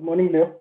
Good morning, Leo.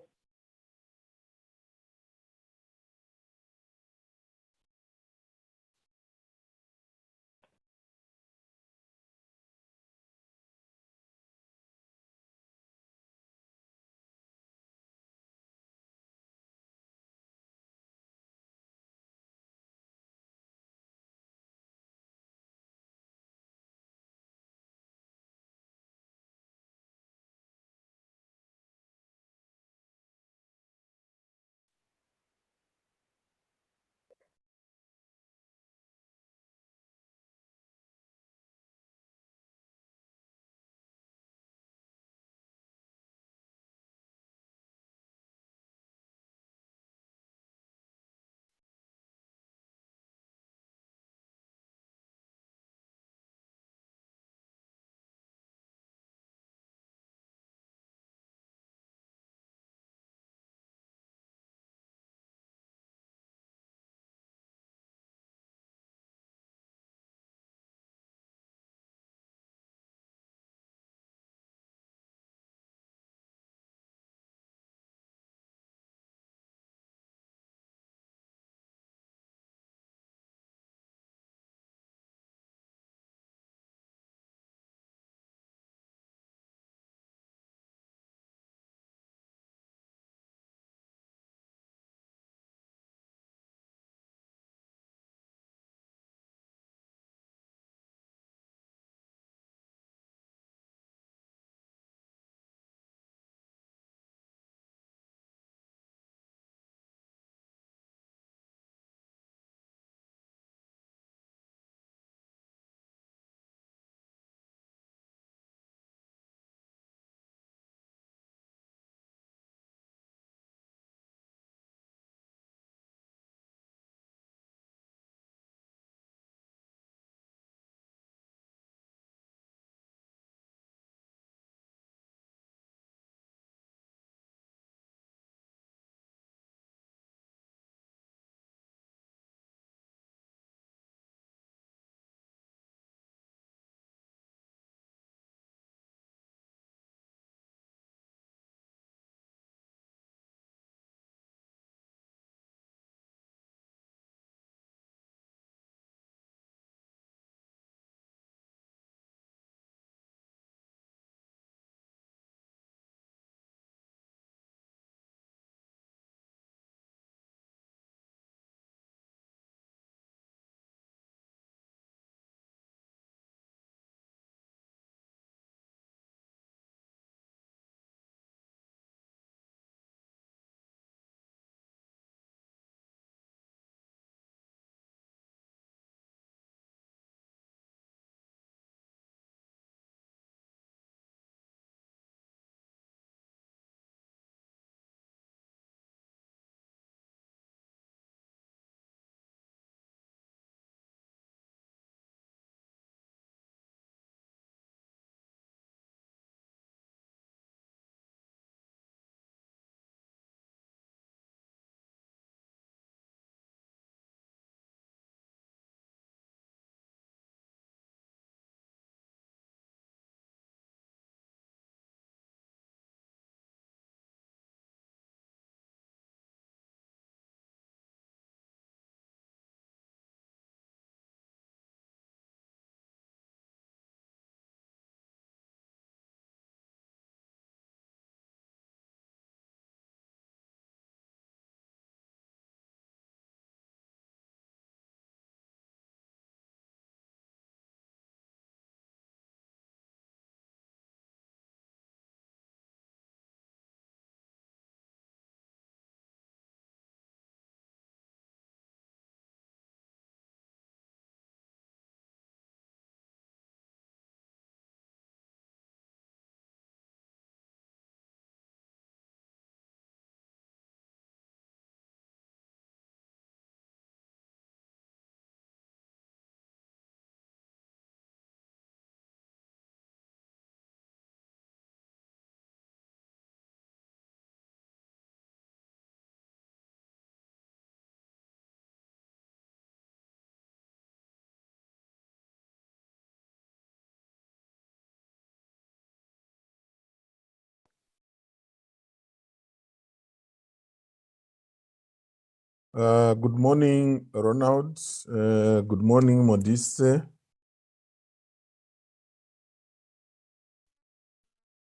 Good morning, Ronald. Good morning, Modise.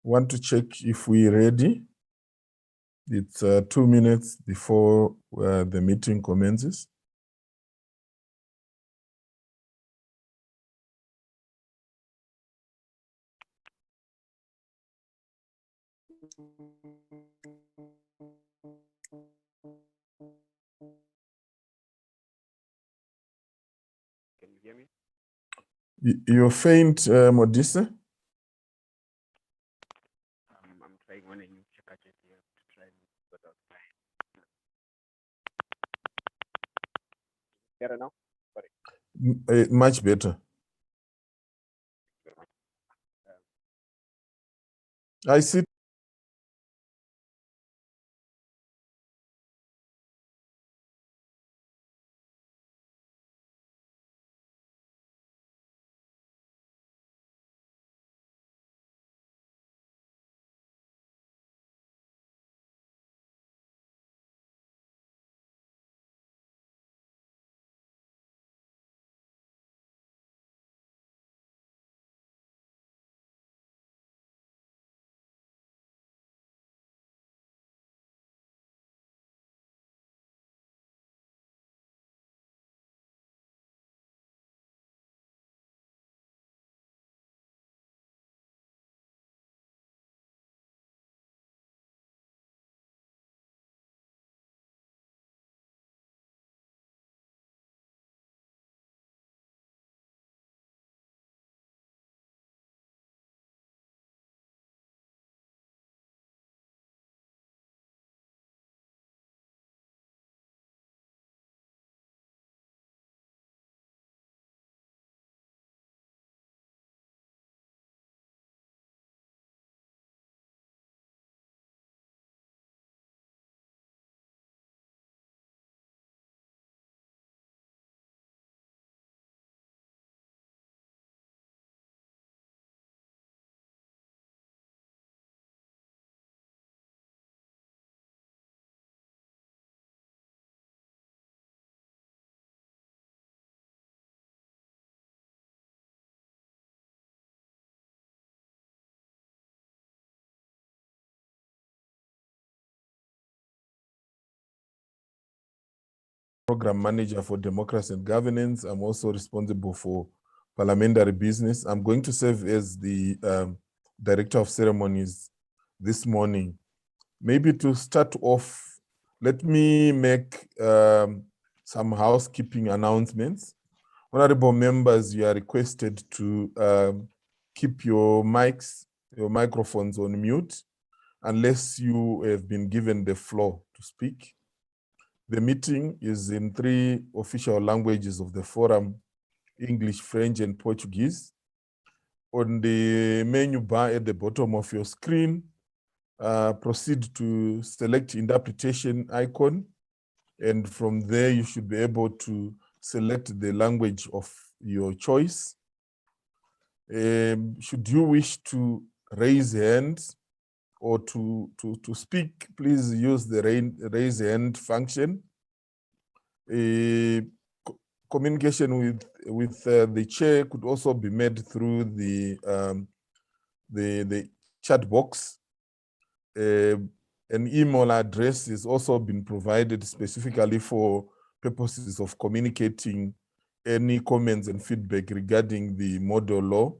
Want to check if we're ready. It's 2 minutes before the meeting commences. Can you hear me? You're faint, Modise? I'm trying on a new checker check here to try and sort out. Better now? Sorry. Much better. I see. Program Manager for Democracy and Governance. I'm also responsible for parliamentary business. I'm going to serve as the Director of Ceremonies this morning. Maybe to start off, let me make some housekeeping announcements. Honorable members, you are requested to keep your microphones on mute, unless you have been given the floor to speak. The meeting is in 3 official languages of the forum: English, French, and Portuguese. On the menu bar at the bottom of your screen, proceed to select interpretation icon, and from there you should be able to select the language of your choice. Should you wish to raise hands or to speak, please use the raise hand function. Communication with the chair could also be made through the chat box. An email address is also been provided specifically for purposes of communicating any comments and feedback regarding the model law,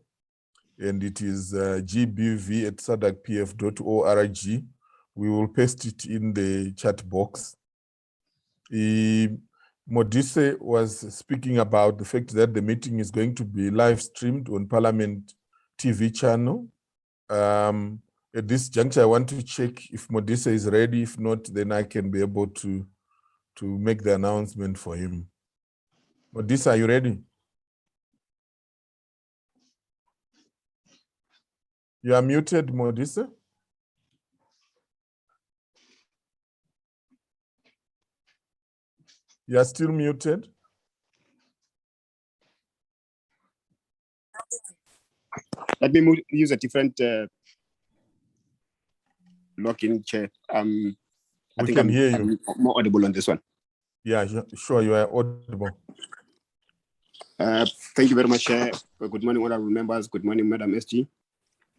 and it is gbv@sadacpf.org. We will paste it in the chat box. Modise was speaking about the fact that the meeting is going to be live streamed on Parliament TV channel. At this juncture, I want to check if Modise is ready. If not, then I can be able to make the announcement for him. Modise, are you ready? You are muted, Modise. You are still muted. Let me use a different login chair. I think I'm more audible on this one. Yeah, sure, you are audible. Thank you very much, Chair. Good morning, honorable members. Good morning, Madam SG.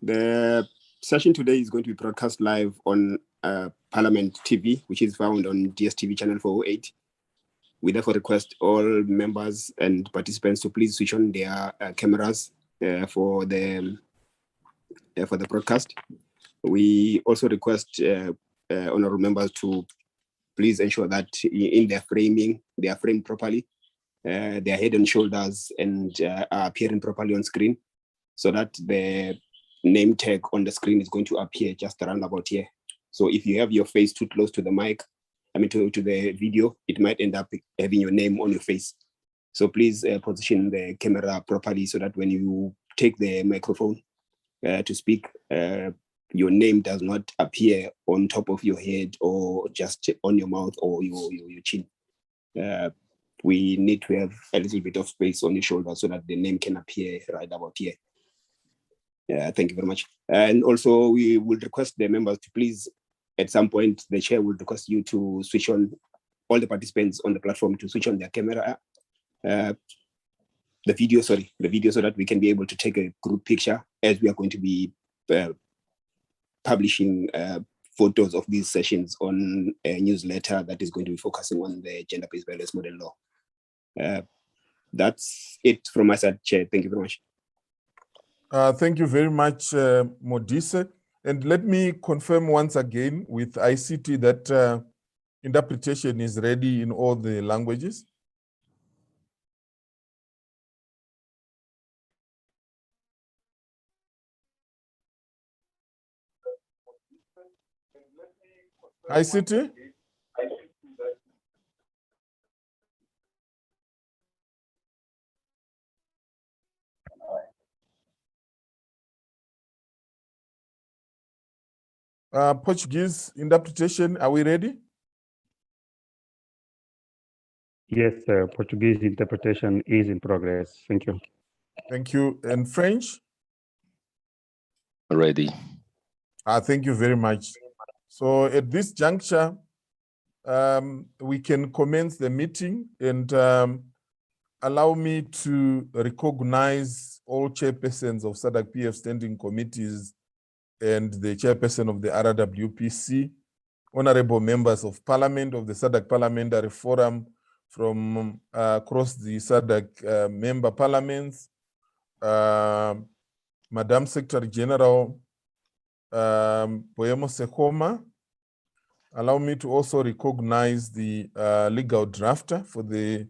The session today is going to be broadcast live on Parliament TV, which is found on DSTV channel 408. We therefore request all members and participants to please switch on their cameras for the broadcast. We also request honorable members to please ensure that in their framing, they are framed properly. Their head and shoulders and are appearing properly on screen, so that the name tag on the screen is going to appear just around about here. So if you have your face too close to the mic, to the video, it might end up having your name on your face. So please position the camera properly so that when you take the microphone to speak, your name does not appear on top of your head or just on your mouth or your chin. We need to have a little bit of space on your shoulder so that the name can appear right about here. Thank you very much. And also we will request the members to please, at some point, the chair will request you to switch on, all the participants on the platform to switch on their camera, the video so that we can be able to take a group picture, as we are going to be publishing photos of these sessions on a newsletter that is going to be focusing on the gender-based violence model law. That's it from my side, Chair. Thank you very much. Thank you very much, Modise. And let me confirm once again with ICT that interpretation is ready in all the languages. ICT? Portuguese interpretation, are we ready? Yes, Portuguese interpretation is in progress. Thank you. Thank you. And French? Ready. Thank you very much. So at this juncture, we can commence the meeting, and allow me to recognize all chairpersons of SADC PF standing committees and the chairperson of the RWPC, honorable members of parliament of the SADC Parliamentary Forum from across the SADC member parliaments, Madam Secretary General Poemo Sekoma. Allow me to also recognize the legal drafter for the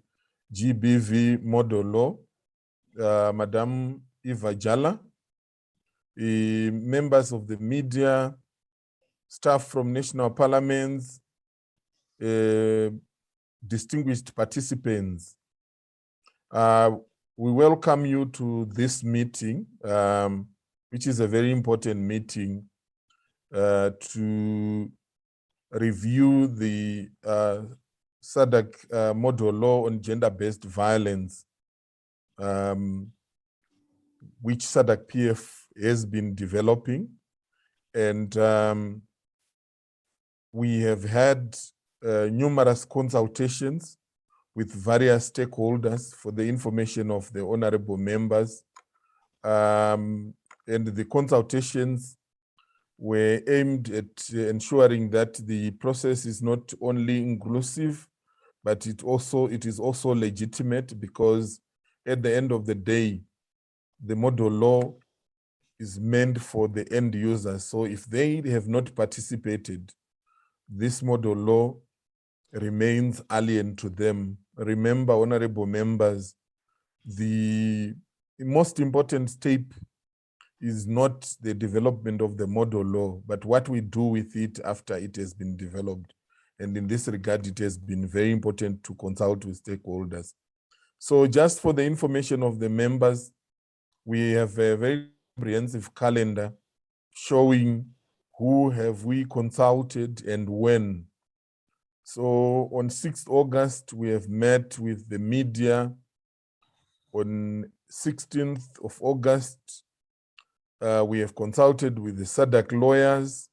GBV model law, Madam Eva Jala, members of the media, staff from national parliaments, distinguished participants. We welcome you to this meeting, which is a very important meeting to review the SADC model law on gender-based violence, which SADC PF has been developing. And we have had numerous consultations with various stakeholders for the information of the honorable members. And the consultations were aimed at ensuring that the process is not only inclusive, but it is also legitimate, because at the end of the day, the model law is meant for the end users. So if they have not participated, this model law remains alien to them. Remember, honorable members, the most important step is not the development of the model law, but what we do with it after it has been developed. And in this regard, it has been very important to consult with stakeholders. So just for the information of the members, we have a very comprehensive calendar showing who have we consulted and when. So on 6th August, we have met with the media. On 16th of August, we have consulted with the SADC lawyers.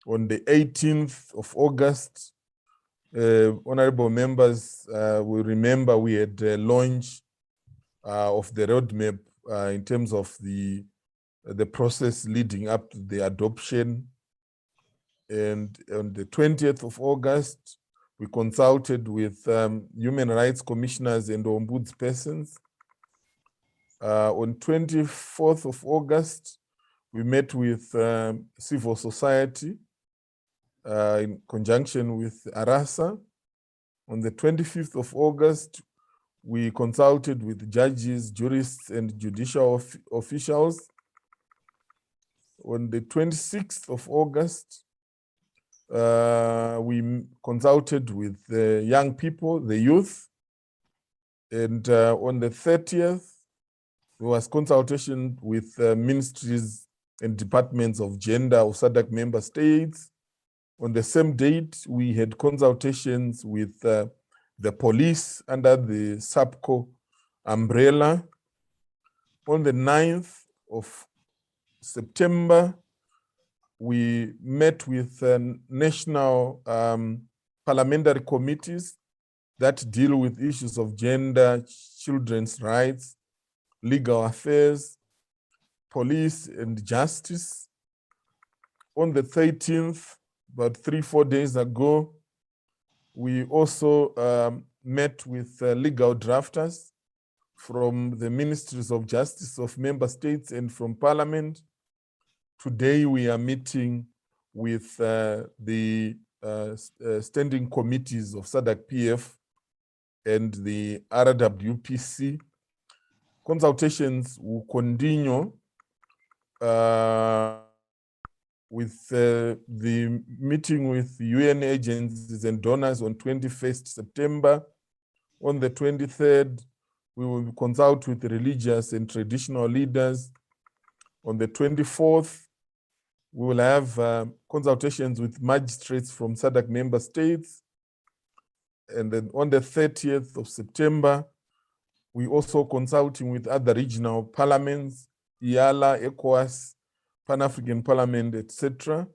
On the 18th of August, Honorable members will remember we had a launch of the roadmap in terms of the process leading up to the adoption. And on the 20th of August, we consulted with human rights commissioners and ombudspersons. On 24th of August, we met with civil society in conjunction with ARASA. On the 25th of August, we consulted with judges, jurists, and judicial officials. On the 26th of August, we consulted with the young people, the youth. And on the 30th, there was consultation with ministries and departments of gender of SADC member states. On the same date, we had consultations with the police under the SAPCO umbrella. On the 9th of September, we met with national parliamentary committees that deal with issues of gender, children's rights, legal affairs, police and justice. On the 13th, about 3-4 days ago, we also met with legal drafters from the ministries of justice of member states and from parliament. Today we are meeting with the standing committees of SADC PF and the RWPC. Consultations will continue with the meeting with UN agencies and donors on 21st September. On the 23rd, we will consult with religious and traditional leaders. On the 24th, we will have consultations with magistrates from SADC member states. And then on the 30th of September, we also consulting with other regional parliaments, IALA, ECOWAS, Pan-African Parliament, etc.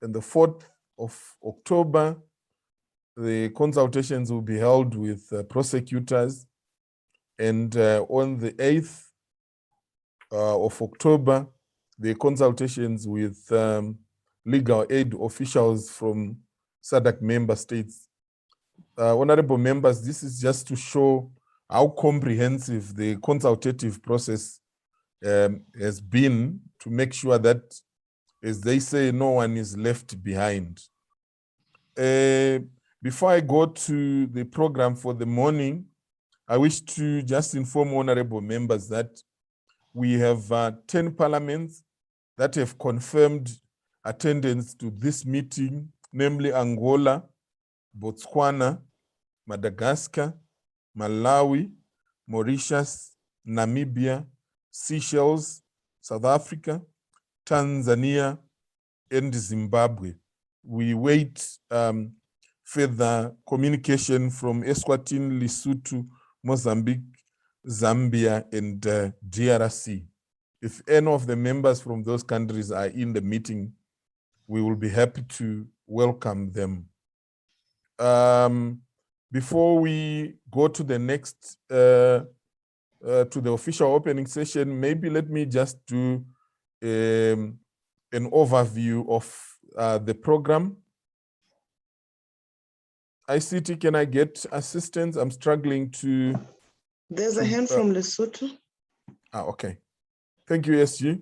And the 4th of October, the consultations will be held with prosecutors. And on the 8th of October, the consultations with legal aid officials from SADC member states. Honorable members, this is just to show how comprehensive the consultative process has been to make sure that, as they say, no one is left behind. Before I go to the program for the morning, I wish to just inform honorable members that we have 10 parliaments that have confirmed attendance to this meeting, namely Angola, Botswana, Madagascar, Malawi, Mauritius, Namibia, Seychelles, South Africa, Tanzania, and Zimbabwe. We wait further communication from Eswatini, Lesotho, Mozambique, Zambia, and DRC. If any of the members from those countries are in the meeting, we will be happy to welcome them. Before we go to the next, to the official opening session, maybe let me just do an overview of the program. ICT, can I get assistance? I'm struggling to... There's a hand from Lesotho. Okay. Thank you, SG.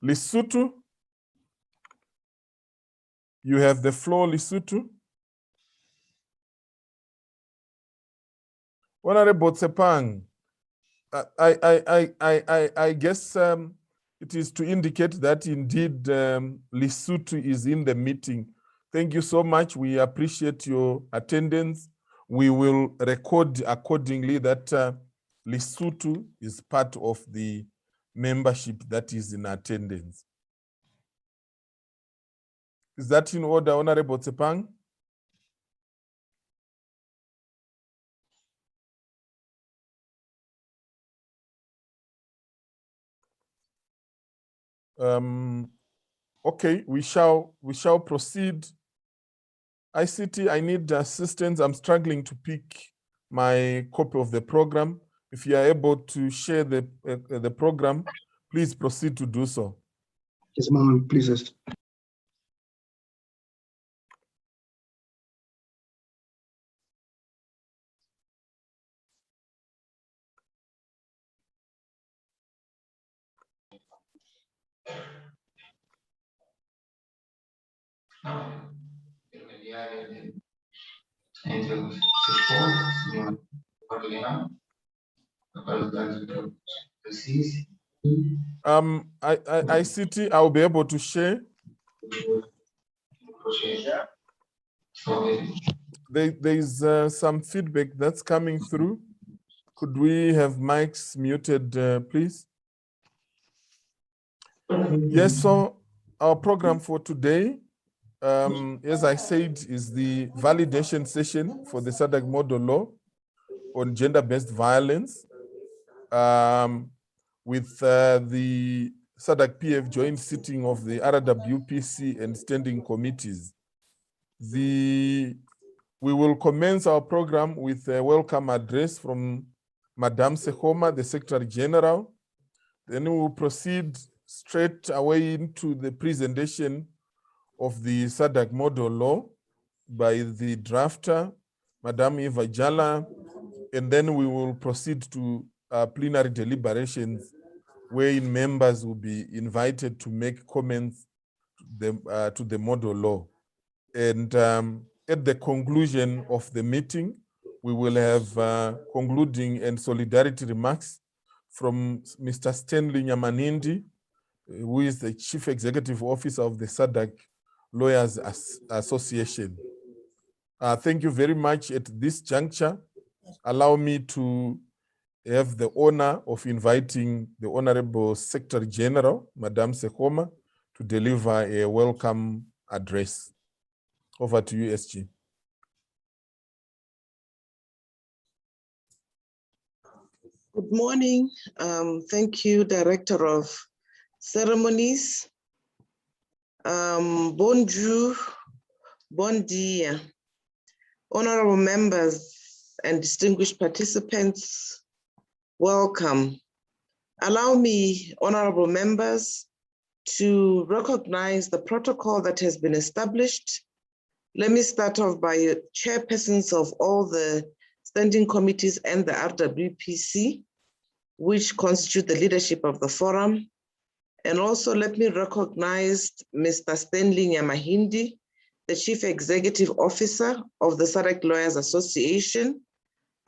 Lesotho, you have the floor, Lesotho. Honorable Tsepang, I guess it is to indicate that indeed Lesotho is in the meeting. Thank you so much. We appreciate your attendance. We will record accordingly that Lesotho is part of the membership that is in attendance. Is that in order, Honorable Tsepang? Okay, we shall proceed ICT, I need assistance. I'm struggling to pick my copy of the program. If you are able to share the program, please proceed to do so. Yes, ma'am, please. ICT, I'll be able to share. There's some feedback that's coming through. Could we have mics muted, please? Yes, so our program for today, as I said, is the validation session for the SADC model law on gender-based violence with the SADC PF joint sitting of the RWPC and standing committees. We will commence our program with a welcome address from Madame Sehoma, the Secretary General. Then we will proceed straight away into the presentation of the SADC model law by the drafter, Madame Eva Jala, and then we will proceed to plenary deliberations wherein members will be invited to make comments to the model law. And at the conclusion of the meeting, we will have concluding and solidarity remarks from Mr. Stanley Nyamanindi, who is the Chief Executive Officer of the SADC Lawyers Association. Thank you very much. At this juncture, allow me to have the honor of inviting the Honorable Secretary General, Madame Sehoma, to deliver a welcome address. Over to you, SG. Good morning. Thank you, Director of Ceremonies. Bonjour, bon dia. Honorable members and distinguished participants, welcome. Allow me, honorable members, to recognize the protocol that has been established. Let me start off by chairpersons of all the standing committees and the RWPC, which constitute the leadership of the forum. And also let me recognize Mr. Stanley Nyamahindi, the Chief Executive Officer of the SADC Lawyers Association.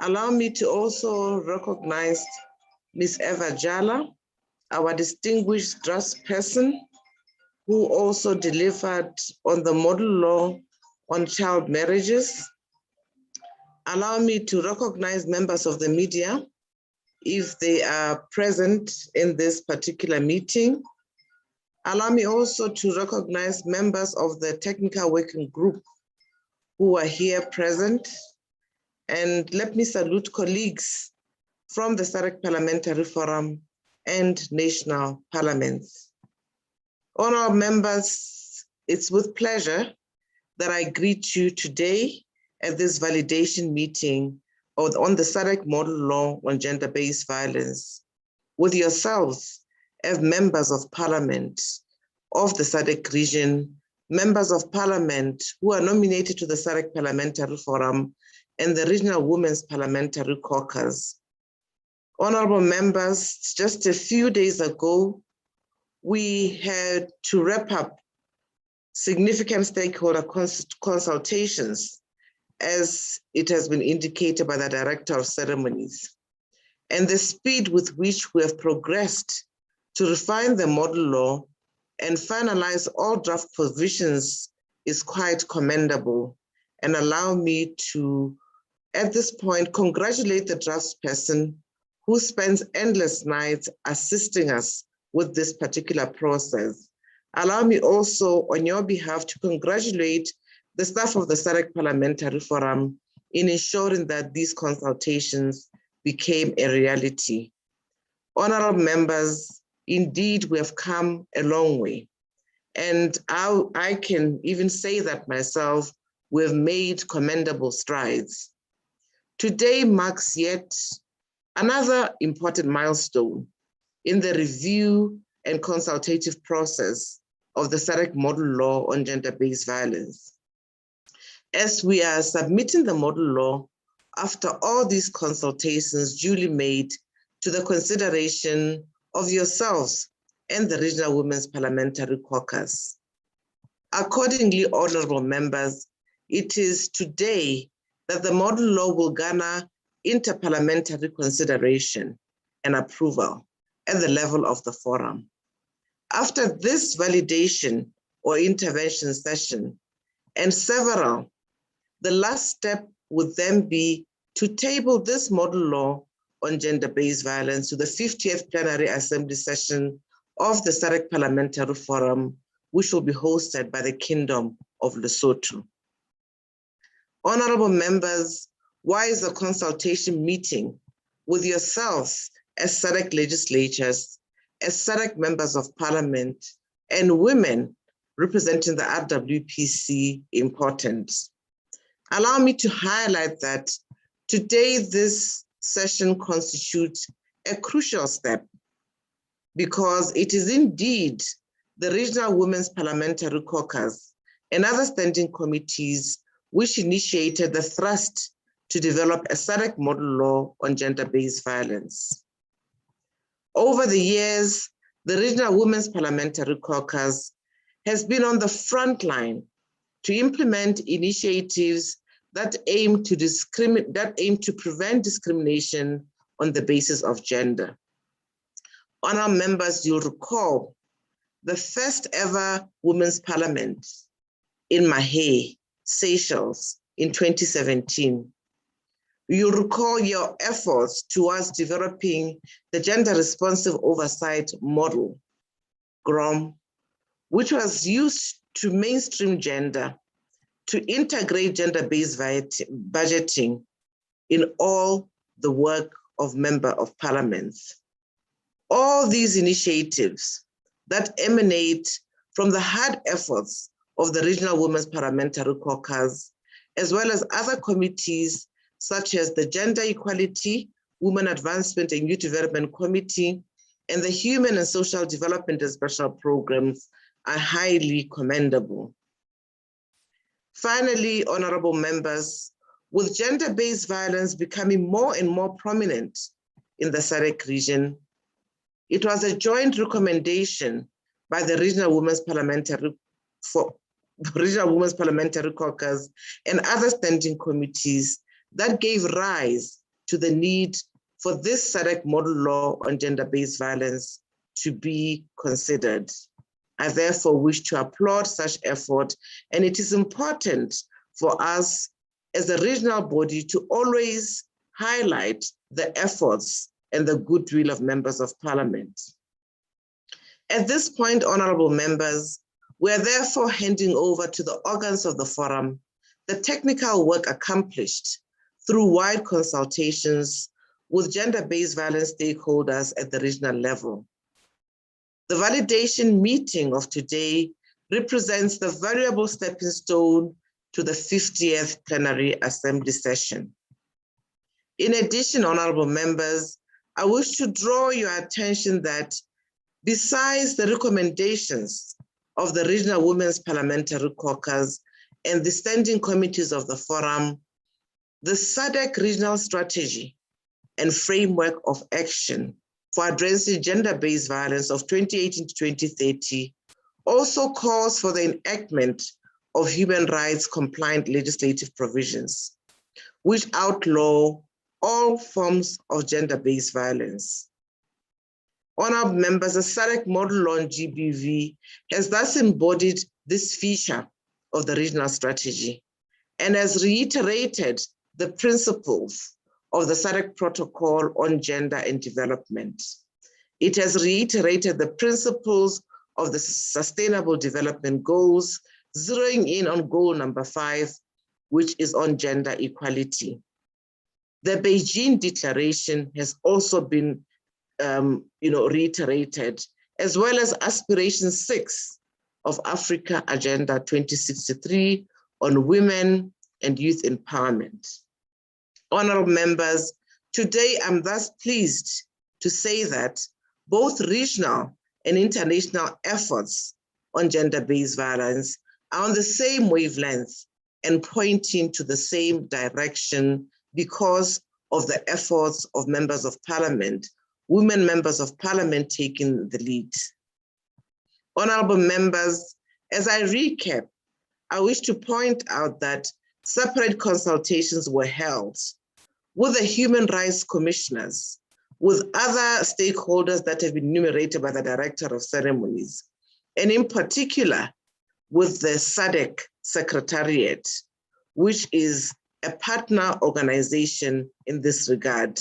Allow me to also recognize Ms. Eva Jala, our distinguished draftsperson, who also delivered on the model law on child marriages. Allow me to recognize members of the media if they are present in this particular meeting. Allow me also to recognize members of the technical working group who are here present. And let me salute colleagues from the SADC Parliamentary Forum and national parliaments. Honorable members, it's with pleasure that I greet you today at this validation meeting on the SADC model law on gender-based violence with yourselves as members of parliament of the SADC region, members of parliament who are nominated to the SADC Parliamentary Forum and the Regional Women's Parliamentary Caucus. Honorable members, just a few days ago, we had to wrap up significant stakeholder consultations, as it has been indicated by the Director of Ceremonies. And the speed with which we have progressed to refine the model law and finalize all draft provisions is quite commendable. And allow me to, at this point, congratulate the draftsperson who spends endless nights assisting us with this particular process. Allow me also, on your behalf, to congratulate the staff of the SADC Parliamentary Forum in ensuring that these consultations became a reality. Honorable members, indeed, we have come a long way. And I can even say that myself, we have made commendable strides. Today marks yet another important milestone in the review and consultative process of the SADC model law on gender-based violence. As we are submitting the model law after all these consultations duly made to the consideration of yourselves and the Regional Women's Parliamentary Caucus. Accordingly, honorable members, it is today that the model law will garner interparliamentary consideration and approval at the level of the forum. After this validation or intervention session and several, the last step would then be to table this model law on gender-based violence to the 50th Plenary Assembly session of the SADC Parliamentary Forum, which will be hosted by the Kingdom of Lesotho. Honorable members, why is the consultation meeting with yourselves as SADC legislators, as SADC members of parliament, and women representing the RWPC important? Allow me to highlight that today this session constitutes a crucial step because it is indeed the Regional Women's Parliamentary Caucus and other standing committees which initiated the thrust to develop a SADC model law on gender-based violence. Over the years, the Regional Women's Parliamentary Caucus has been on the front line to implement initiatives that aim to prevent discrimination on the basis of gender. Honourable members, you'll recall the first ever Women's Parliament in Mahé, Seychelles, in 2017. You'll recall your efforts towards developing the Gender Responsive Oversight Model, GROM, which was used to mainstream gender, to integrate gender-based budgeting in all the work of Member of Parliament. All these initiatives that emanate from the hard efforts of the Regional Women's Parliamentary Caucus, as well as other committees such as the Gender Equality, Women Advancement and Youth Development Committee, and the Human and Social Development and Special Programs are highly commendable. Finally, honorable members, with gender-based violence becoming more and more prominent in the SADC region, it was a joint recommendation by the Regional Women's Parliamentary Caucus and other standing committees that gave rise to the need for this SADC model law on gender-based violence to be considered. I therefore wish to applaud such effort, and it is important for us as a regional body to always highlight the efforts and the goodwill of members of parliament. At this point, honorable members, we are therefore handing over to the organs of the forum the technical work accomplished through wide consultations with gender-based violence stakeholders at the regional level. The validation meeting of today represents the valuable stepping stone to the 50th Plenary Assembly session. In addition, honorable members, I wish to draw your attention that besides the recommendations of the Regional Women's Parliamentary Caucus and the standing committees of the forum, the SADC regional strategy and framework of action for addressing gender-based violence of 2018 to 2030 also calls for the enactment of human rights compliant legislative provisions, which outlaw all forms of gender-based violence. Honorable members, the SADC model on GBV has thus embodied this feature of the regional strategy and has reiterated the principles of the SADC Protocol on Gender and Development. It has reiterated the principles of the Sustainable Development Goals, zeroing in on goal number 5, which is on gender equality. The Beijing Declaration has also been reiterated, as well as Aspiration 6 of Africa Agenda 2063, on women and youth empowerment. Honorable members, today I'm thus pleased to say that both regional and international efforts on gender-based violence are on the same wavelength and pointing to the same direction because of the efforts of members of parliament, women members of parliament taking the lead. Honorable members, as I recap, I wish to point out that separate consultations were held with the human rights commissioners, with other stakeholders that have been enumerated by the Director of Ceremonies, and in particular with the SADC Secretariat, which is a partner organization in this regard.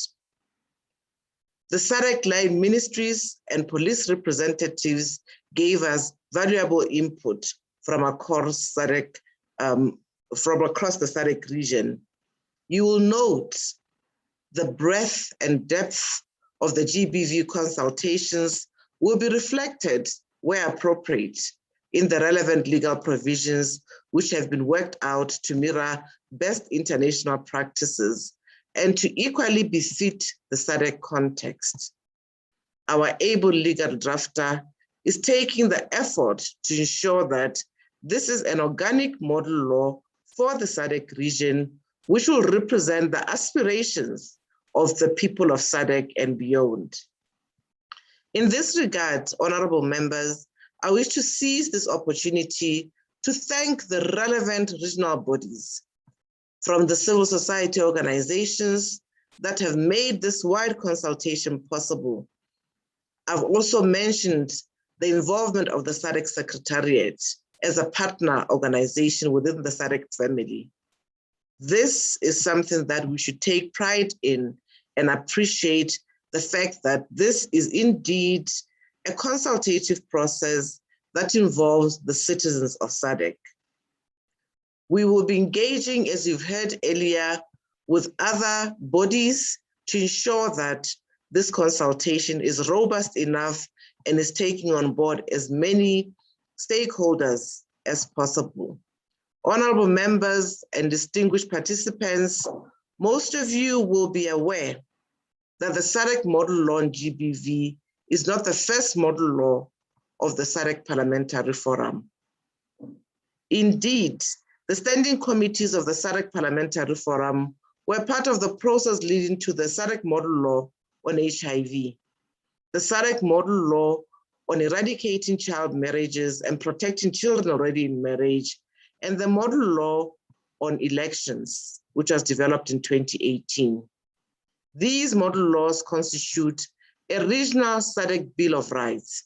The SADC line ministries and police representatives gave us valuable input from across SADC, from across the SADC region. You will note the breadth and depth of the GBV consultations will be reflected where appropriate in the relevant legal provisions which have been worked out to mirror best international practices and to equally befit the SADC context. Our able legal drafter is taking the effort to ensure that this is an organic model law for the SADC region, which will represent the aspirations of the people of SADC and beyond. In this regard, honorable members, I wish to seize this opportunity to thank the relevant regional bodies from the civil society organizations that have made this wide consultation possible. I've also mentioned the involvement of the SADC Secretariat as a partner organization within the SADC family. This is something that we should take pride in and appreciate the fact that this is indeed a consultative process that involves the citizens of SADC. We will be engaging, as you've heard earlier, with other bodies to ensure that this consultation is robust enough and is taking on board as many stakeholders as possible. Honorable members and distinguished participants, most of you will be aware that the SADC Model Law on GBV is not the first model law of the SADC Parliamentary Forum. Indeed, the standing committees of the SADC Parliamentary Forum were part of the process leading to the SADC Model Law on HIV, the SADC Model Law on eradicating child marriages and protecting children already in marriage, and the Model Law on elections, which was developed in 2018. These model laws constitute a regional SADC Bill of Rights,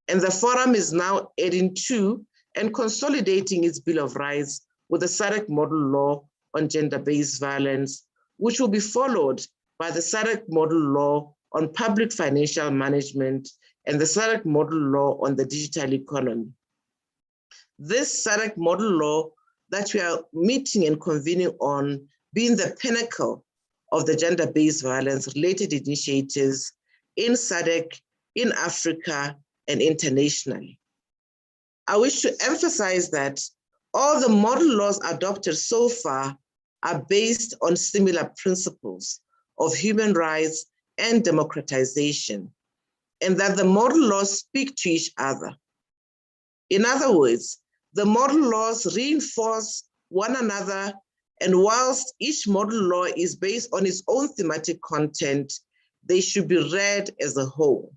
and the Forum is now adding to and consolidating its Bill of Rights with the SADC Model Law on Gender-Based Violence, which will be followed by the SADC Model Law on Public Financial Management and the SADC Model Law on the Digital Economy. This SADC Model Law that we are meeting and convening on being the pinnacle of the gender-based violence-related initiatives in SADC, in Africa, and internationally. I wish to emphasize that all the model laws adopted so far are based on similar principles of human rights and democratization, and that the model laws speak to each other. In other words, the model laws reinforce one another, and whilst each model law is based on its own thematic content, they should be read as a whole.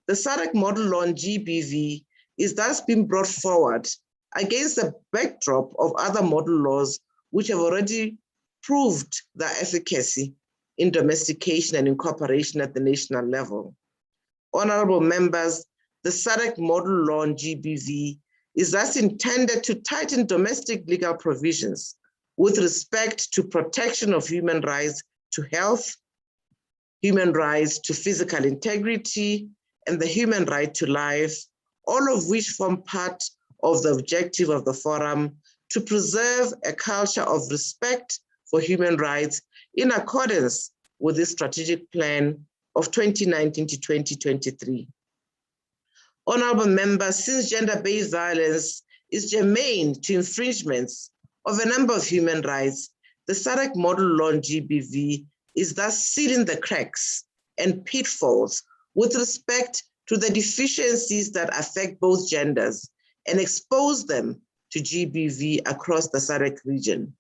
The SADC Model Law on GBV is thus being brought forward against the backdrop of other model laws which have already proved their efficacy in domestication and incorporation at the national level. Honorable members, the SADC Model Law on GBV is thus intended to tighten domestic legal provisions with respect to protection of human rights to health, human rights to physical integrity, and the human right to life, all of which form part of the objective of the forum to preserve a culture of respect for human rights in accordance with the strategic plan of 2019 to 2023. Honorable members, since gender-based violence is germane to infringements of a number of human rights, the SADC model law on GBV is thus sealing the cracks and pitfalls with respect to the deficiencies that affect both genders and expose them to GBV across the SADC region.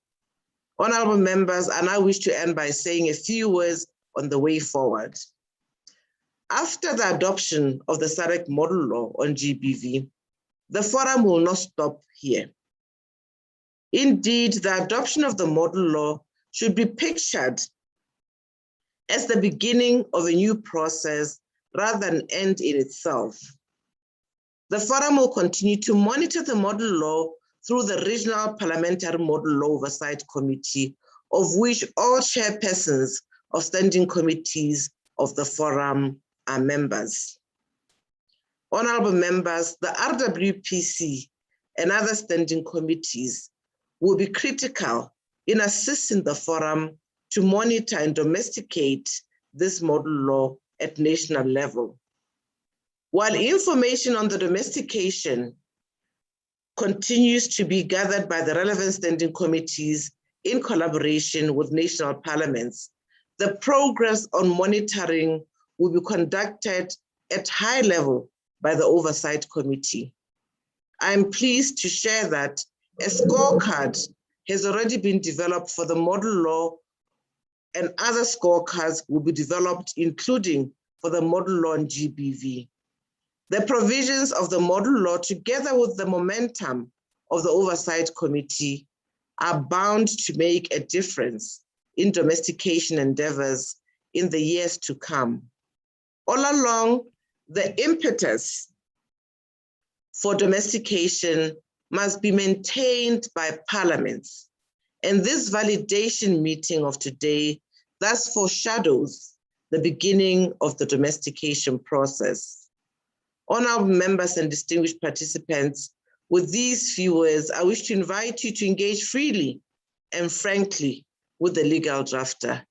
Honorable members, I now wish to end by saying a few words on the way forward. After the adoption of the SADC model law on GBV, the forum will not stop here. Indeed, the adoption of the model law should be pictured as the beginning of a new process rather than end in itself. The forum will continue to monitor the model law through the Regional Parliamentary Model Law Oversight Committee, of which all chairpersons of standing committees of the forum are members. Honorable members, the RWPC and other standing committees will be critical in assisting the forum to monitor and domesticate this model law at national level. While information on the domestication continues to be gathered by the relevant standing committees in collaboration with national parliaments, the progress on monitoring will be conducted at high level by the Oversight Committee. I am pleased to share that a scorecard has already been developed for the model law, and other scorecards will be developed, including for the model law on GBV. The provisions of the model law, together with the momentum of the Oversight Committee, are bound to make a difference in domestication endeavors in the years to come. All along, the impetus for domestication must be maintained by parliaments. And this validation meeting of today thus foreshadows the beginning of the domestication process. Honorable members and distinguished participants, with these few words, I wish to invite you to engage freely and frankly with the legal drafter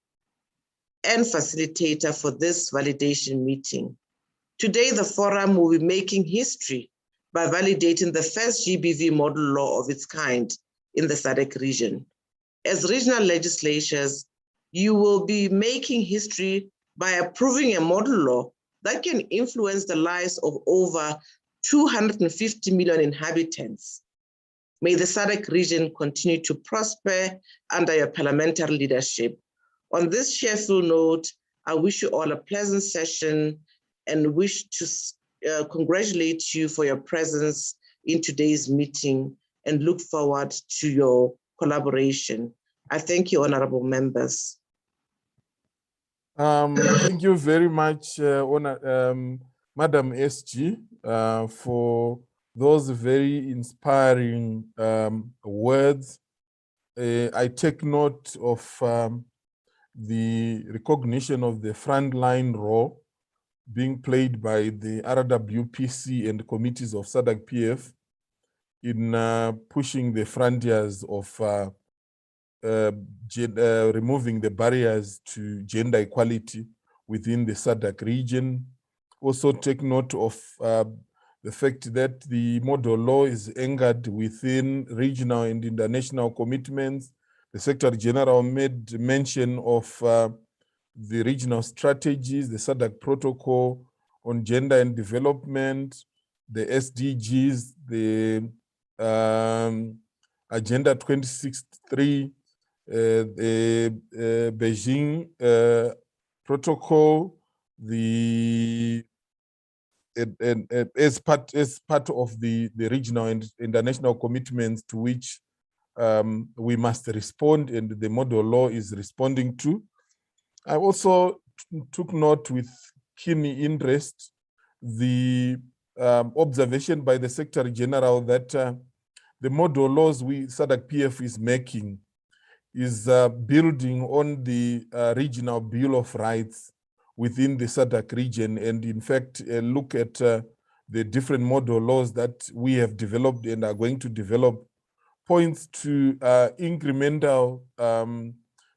and facilitator for this validation meeting. Today, the forum will be making history by validating the first GBV model law of its kind in the SADC region. As regional legislatures, you will be making history by approving a model law that can influence the lives of over 250 million inhabitants. May the SADC region continue to prosper under your parliamentary leadership. On this cheerful note, I wish you all a pleasant session and wish to congratulate you for your presence in today's meeting and look forward to your collaboration. I thank you, honorable members. Thank you very much, Madam SG, for those very inspiring words. I take note of the recognition of the frontline role being played by the RWPC and committees of SADC PF in pushing the frontiers of removing the barriers to gender equality within the SADC region. Also take note of the fact that the model law is anchored within regional and international commitments. The Secretary General made mention of the regional strategies, the SADC protocol on gender and development, the SDGs, the Agenda 2063, the Beijing protocol, the as part of the regional and international commitments to which we must respond, and the model law is responding to. I also took note with keen interest the observation by the Secretary General that the model laws SADC PF is making is building on the regional Bill of Rights within the SADC region, and in fact look at the different model laws that we have developed and are going to develop, points to incremental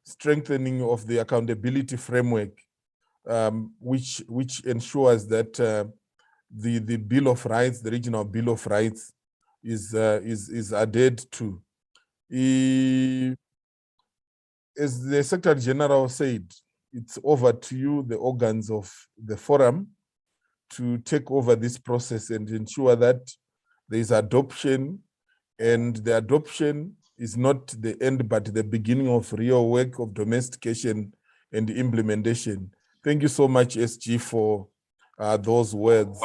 strengthening of the accountability framework, which ensures that the Bill of Rights, the regional Bill of Rights, is adhered to. As the Secretary General said, it's over to you, the organs of the forum, to take over this process and ensure that there is adoption, and the adoption is not the end, but the beginning of real work of domestication and implementation. Thank you so much, SG, for those words.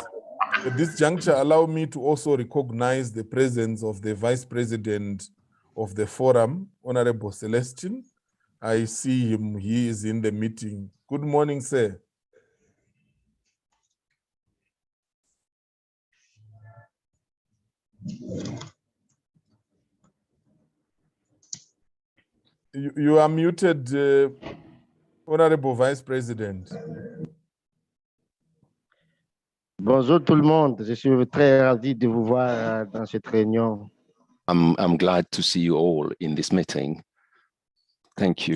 At this juncture, allow me to also recognize the presence of the Vice President of the forum, Honorable Celestine. I see him, he is in the meeting. Good morning, sir. You are muted, Honorable Vice President. Bonjour tout le monde, je suis très ravi de vous voir dans cette réunion. I'm glad to see you all in this meeting. Thank you.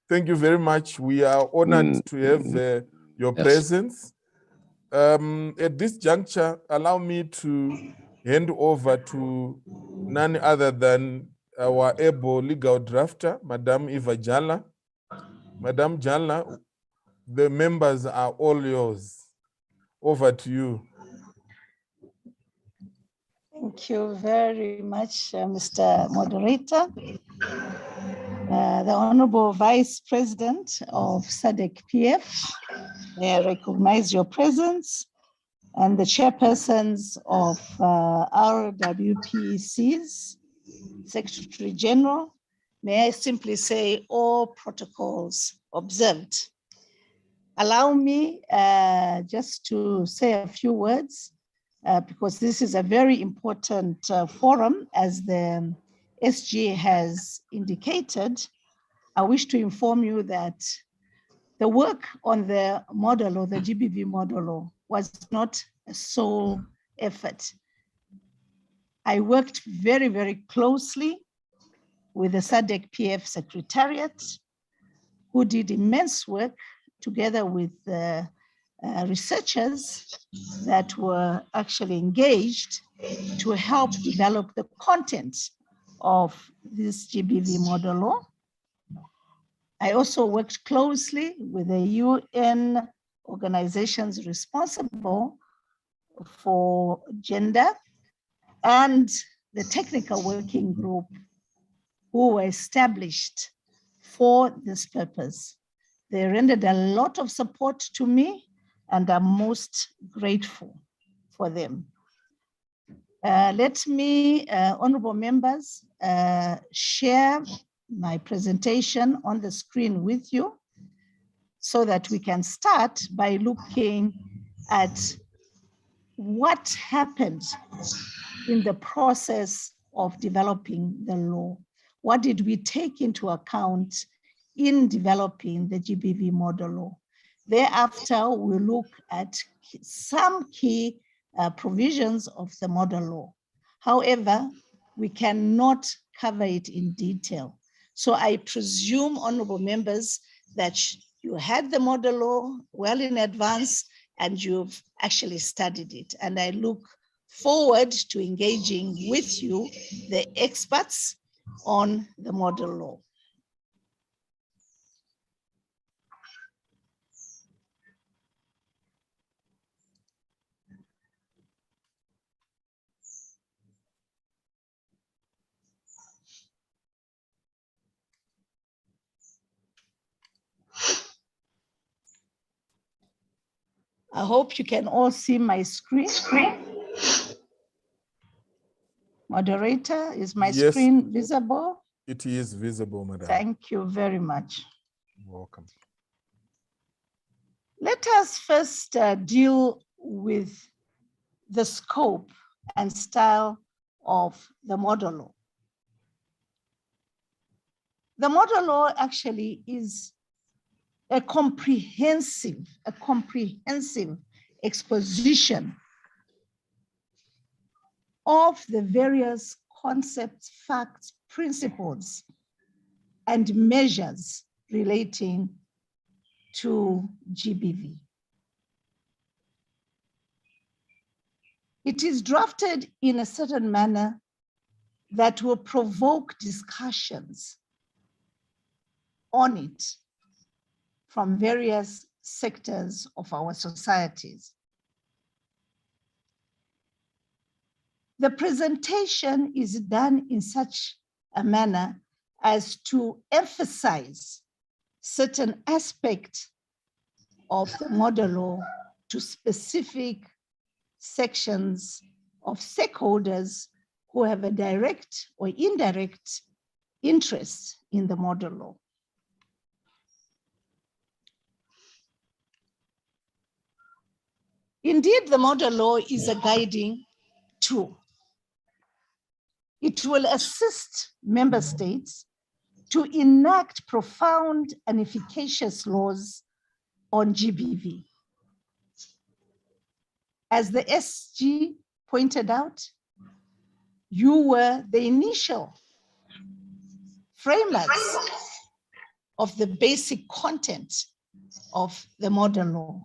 Thank you very much. We are honored to have your presence. At this juncture, allow me to hand over to none other than our able legal drafter, Madam Eva Jala. Madam Jala, the members are all yours. Over to you. Thank you very much, Mr. Moderator. The Honorable Vice President of SADC PF, may I recognize your presence, and the chairpersons of RWPC's Secretary General. May I simply say all protocols observed. Allow me just to say a few words because this is a very important forum, as the SG has indicated. I wish to inform you that the work on the model, or the GBV model, was not a sole effort. I worked very, very closely with the SADC PF Secretariat, who did immense work together with the researchers that were actually engaged to help develop the content of this GBV model. I also worked closely with the UN organizations responsible for gender and the technical working group who were established for this purpose. They rendered a lot of support to me, and I'm most grateful for them. Let me, honorable members, share my presentation on the screen with you so that we can start by looking at what happened in the process of developing the law. What did we take into account in developing the GBV model law? Thereafter, we'll look at some key provisions of the model law. However, we cannot cover it in detail. So I presume, honorable members, that you had the model law well in advance and you've actually studied it. And I look forward to engaging with you, the experts, on the model law. I hope you can all see my screen. Moderator, is my screen visible? It is visible, madam. Thank you very much. You're welcome. Let us first deal with the scope and style of the model law. The model law actually is a comprehensive exposition of the various concepts, facts, principles, and measures relating to GBV. It is drafted in a certain manner that will provoke discussions on it from various sectors of our societies. The presentation is done in such a manner as to emphasize certain aspects of the model law to specific sections of stakeholders who have a direct or indirect interest in the model law. Indeed, the model law is a guiding tool. It will assist member states to enact profound and efficacious laws on GBV. As the SG pointed out, you were the initial framers of the basic content of the model law.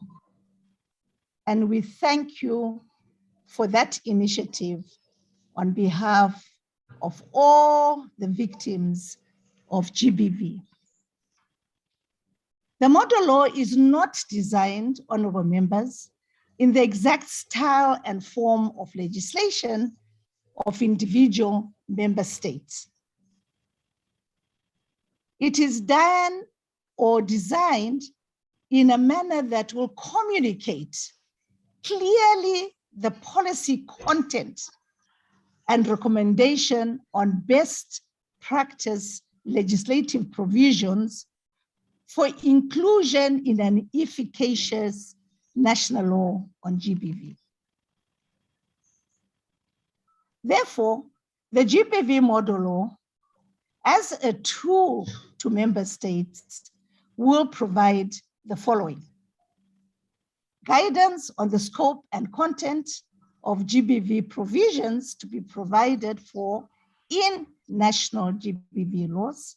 And we thank you for that initiative on behalf of all the victims of GBV. The model law is not designed, honorable members, in the exact style and form of legislation of individual member states. It is done or designed in a manner that will communicate clearly the policy content and recommendation on best practice legislative provisions for inclusion in an efficacious national law on GBV. Therefore, the GBV model law, as a tool to member states, will provide the following: guidance on the scope and content of GBV provisions to be provided for in national GBV laws,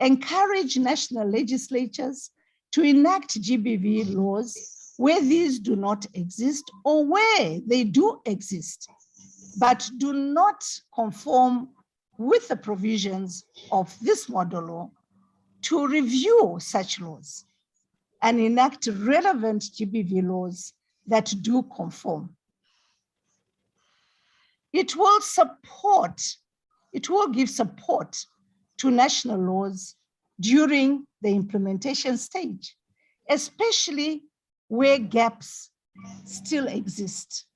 encourage national legislatures to enact GBV laws where these do not exist or where they do exist, but do not conform with the provisions of this model law, to review such laws and enact relevant GBV laws that do conform. It will give support to national laws during the implementation stage, especially where gaps still exist.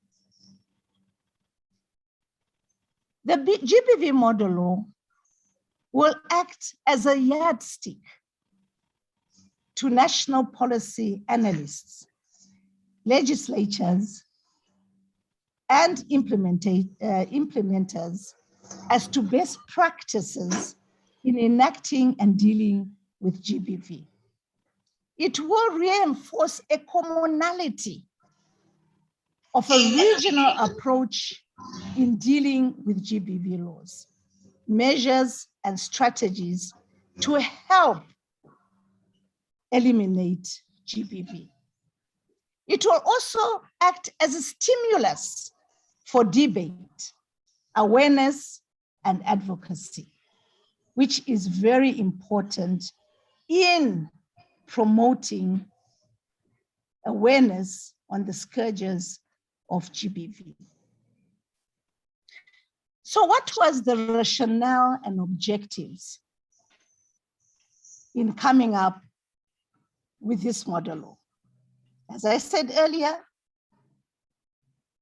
The GBV model law will act as a yardstick to national policy analysts, legislatures, and implementers as to best practices in enacting and dealing with GBV. It will reinforce a commonality of a regional approach in dealing with GBV laws, measures and strategies to help eliminate GBV. It will also act as a stimulus for debate, awareness, and advocacy, which is very important in promoting awareness on the scourges of GBV. So what was the rationale and objectives in coming up with this model law? As I said earlier,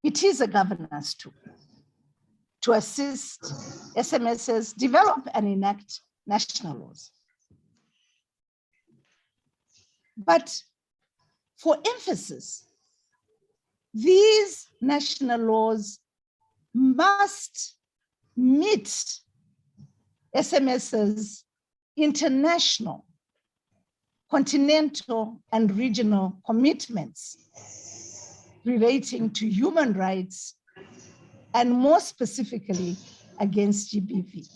it is a governance tool to assist SMSs develop and enact national laws. But for emphasis, these national laws must meet SMSs' international, continental, and regional commitments relating to human rights, and more specifically against GBV.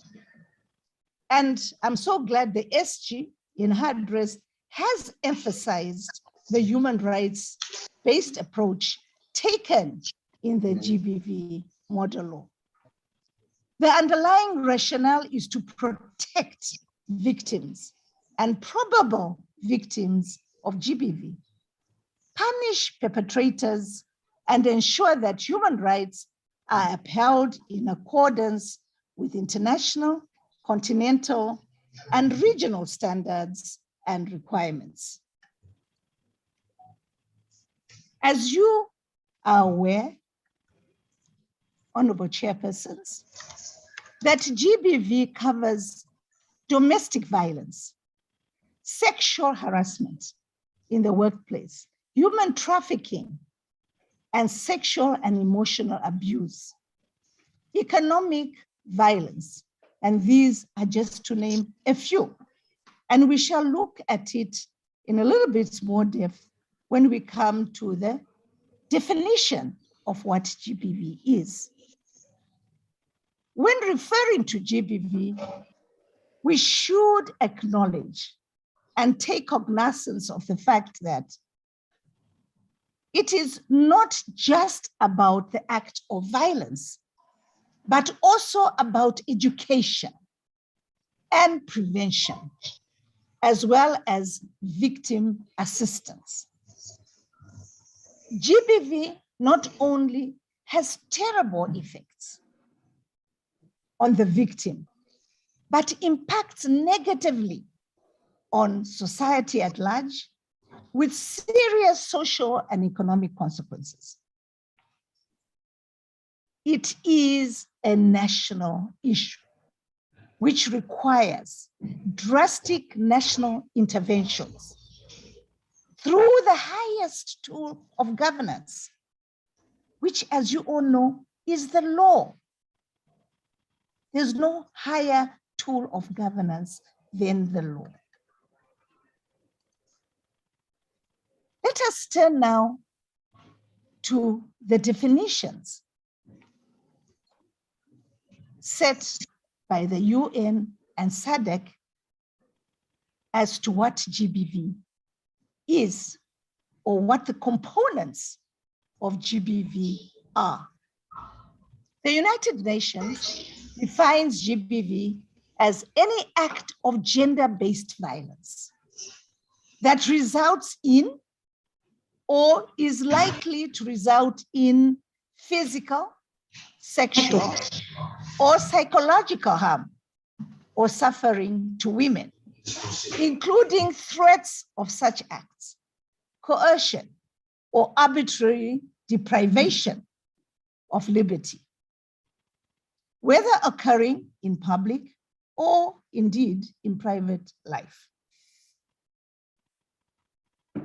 And I'm so glad the SG in her address has emphasized the human rights-based approach taken in the GBV model law. The underlying rationale is to protect victims and probable victims of GBV, punish perpetrators, and ensure that human rights are upheld in accordance with international, continental, and regional standards and requirements. As you are aware, Honorable Chairpersons, that GBV covers domestic violence, sexual harassment in the workplace, human trafficking, and sexual and emotional abuse, economic violence, and these are just to name a few. And we shall look at it in a little bit more depth when we come to the definition of what GBV is. When referring to GBV, we should acknowledge and take cognizance of the fact that it is not just about the act of violence, but also about education and prevention, as well as victim assistance. GBV not only has terrible effects on the victim, but impacts negatively on society at large with serious social and economic consequences. It is a national issue which requires drastic national interventions through the highest tool of governance, which, as you all know, is the law. There's no higher tool of governance than the law. Let us turn now to the definitions set by the UN and SADC as to what GBV is, or what the components of GBV are. The United Nations defines GBV as any act of gender-based violence that results in or is likely to result in physical, sexual, or psychological harm or suffering to women, including threats of such acts, coercion, or arbitrary deprivation of liberty, whether occurring in public or indeed in private life.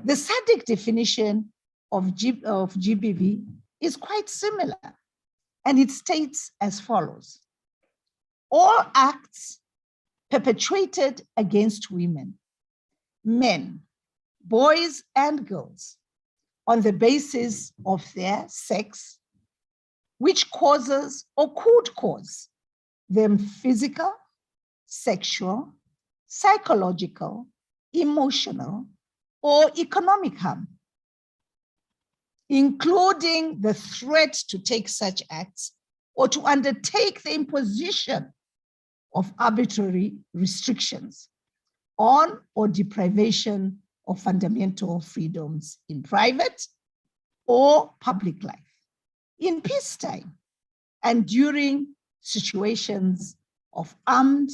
The SADC definition of GBV is quite similar, and it states as follows: all acts perpetrated against women, men, boys, and girls on the basis of their sex, which causes or could cause them physical, sexual, psychological, emotional, or economic harm, including the threat to take such acts or to undertake the imposition of arbitrary restrictions on or deprivation of fundamental freedoms in private or public life, in peacetime and during situations of armed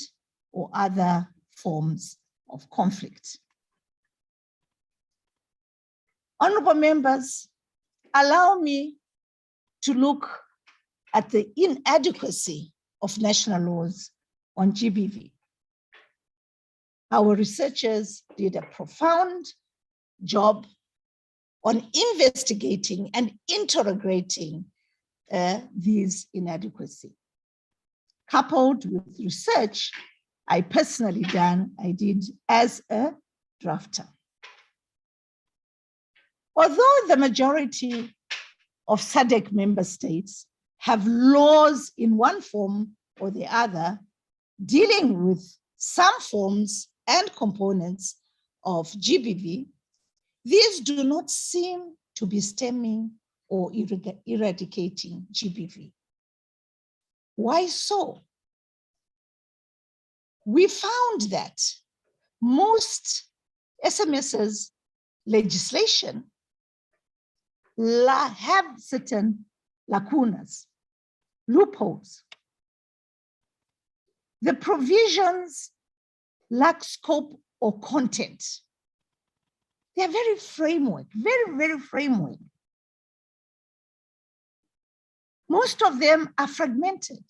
or other forms of conflict. Honorable members, allow me to look at the inadequacy of national laws on GBV. Our researchers did a profound job on investigating and interrogating these inadequacies. Coupled with research I personally did as a drafter. Although the majority of SADC member states have laws in one form or the other dealing with some forms and components of GBV, these do not seem to be stemming or eradicating GBV. Why so? We found that most SMS's legislation have certain lacunas, loopholes. The provisions lack scope or content. They are very framework, very framework. Most of them are fragmented,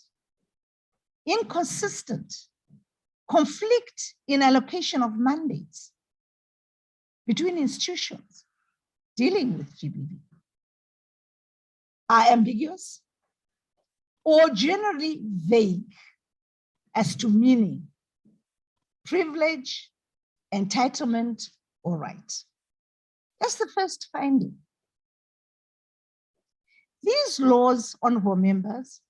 inconsistent, conflict in allocation of mandates between institutions dealing with GBV, are ambiguous or generally vague as to meaning, privilege, entitlement, or right. That's the first finding. These laws, honorable members,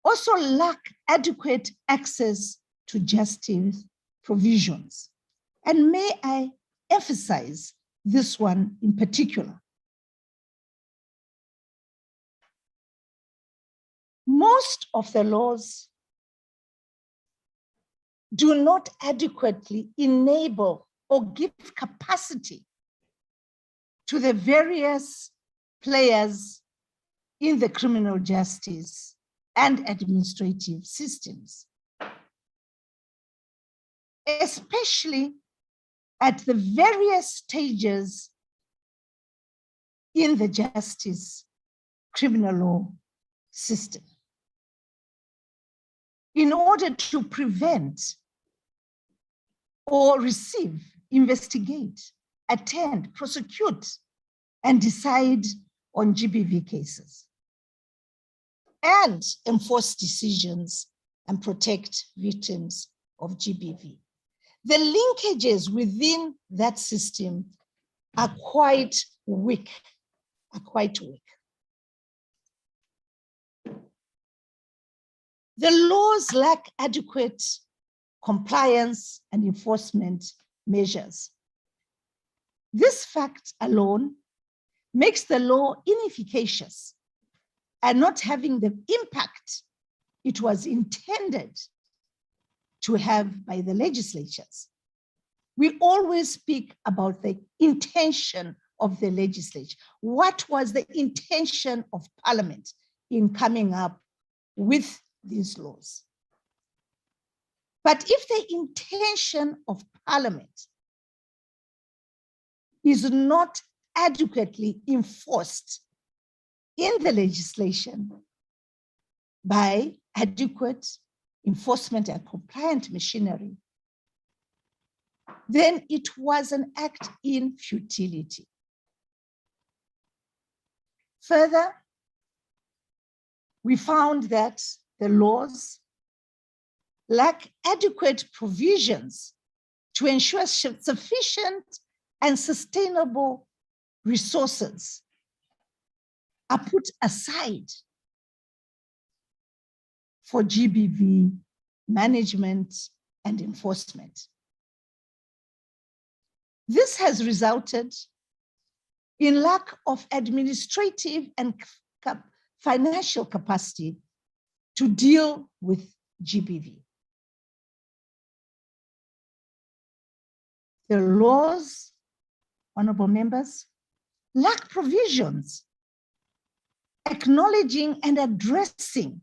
also lack adequate access to justice provisions. And may I emphasize this one in particular. Most of the laws do not adequately enable or give capacity to the various players in the criminal justice and administrative systems, especially at the various stages in the justice criminal law system, in order to prevent or receive, investigate, attend, prosecute, and decide on GBV cases, and enforce decisions and protect victims of GBV. The linkages within that system are quite weak, The laws lack adequate compliance and enforcement measures. This fact alone makes the law inefficacious and not having the impact it was intended to have by the legislatures. We always speak about the intention of the legislature. What was the intention of Parliament in coming up with these laws? But if the intention of Parliament is not adequately enforced in the legislation by adequate enforcement and compliant machinery, then it was an act in futility. Further, we found that the laws lack adequate provisions to ensure sufficient and sustainable resources are put aside for GBV management and enforcement. This has resulted in lack of administrative and financial capacity to deal with GBV. The laws, honorable members, lack provisions acknowledging and addressing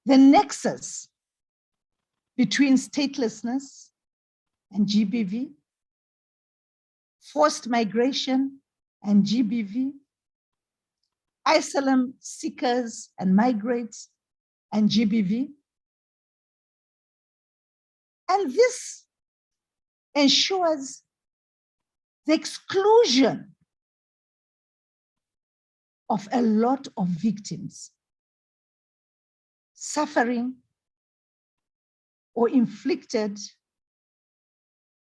the nexus between statelessness and GBV, forced migration and GBV, asylum seekers and migrants and GBV. And this ensures the exclusion of a lot of victims suffering or inflicted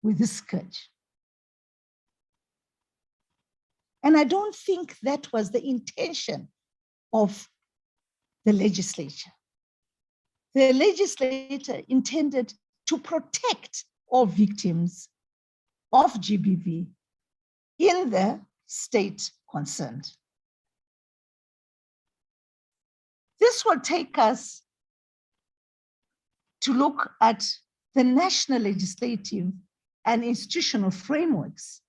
with this scourge. And I don't think that was the intention of the legislature. The legislature intended to protect all victims of GBV in the state concerned. This will take us to look at the national legislative and institutional frameworks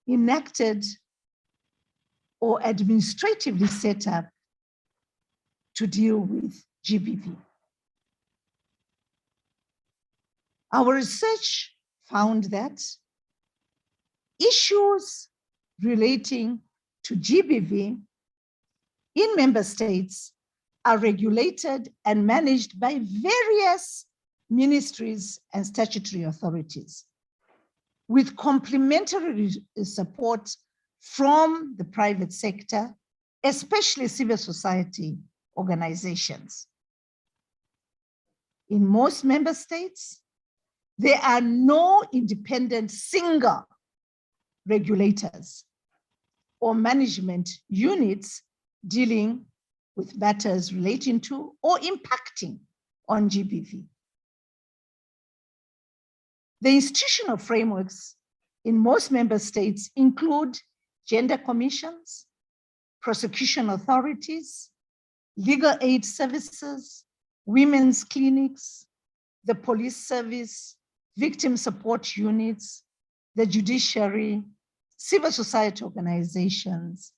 enacted or administratively set up to deal with GBV. Our research found that issues relating to GBV in member states are regulated and managed by various ministries and statutory authorities with complementary support from the private sector, especially civil society organizations. In most member states, there are no independent single regulators or management units dealing with matters relating to or impacting on GBV. The institutional frameworks in most member states include gender commissions, prosecution authorities, legal aid services, women's clinics, the police service, victim support units, the judiciary, civil society organizations,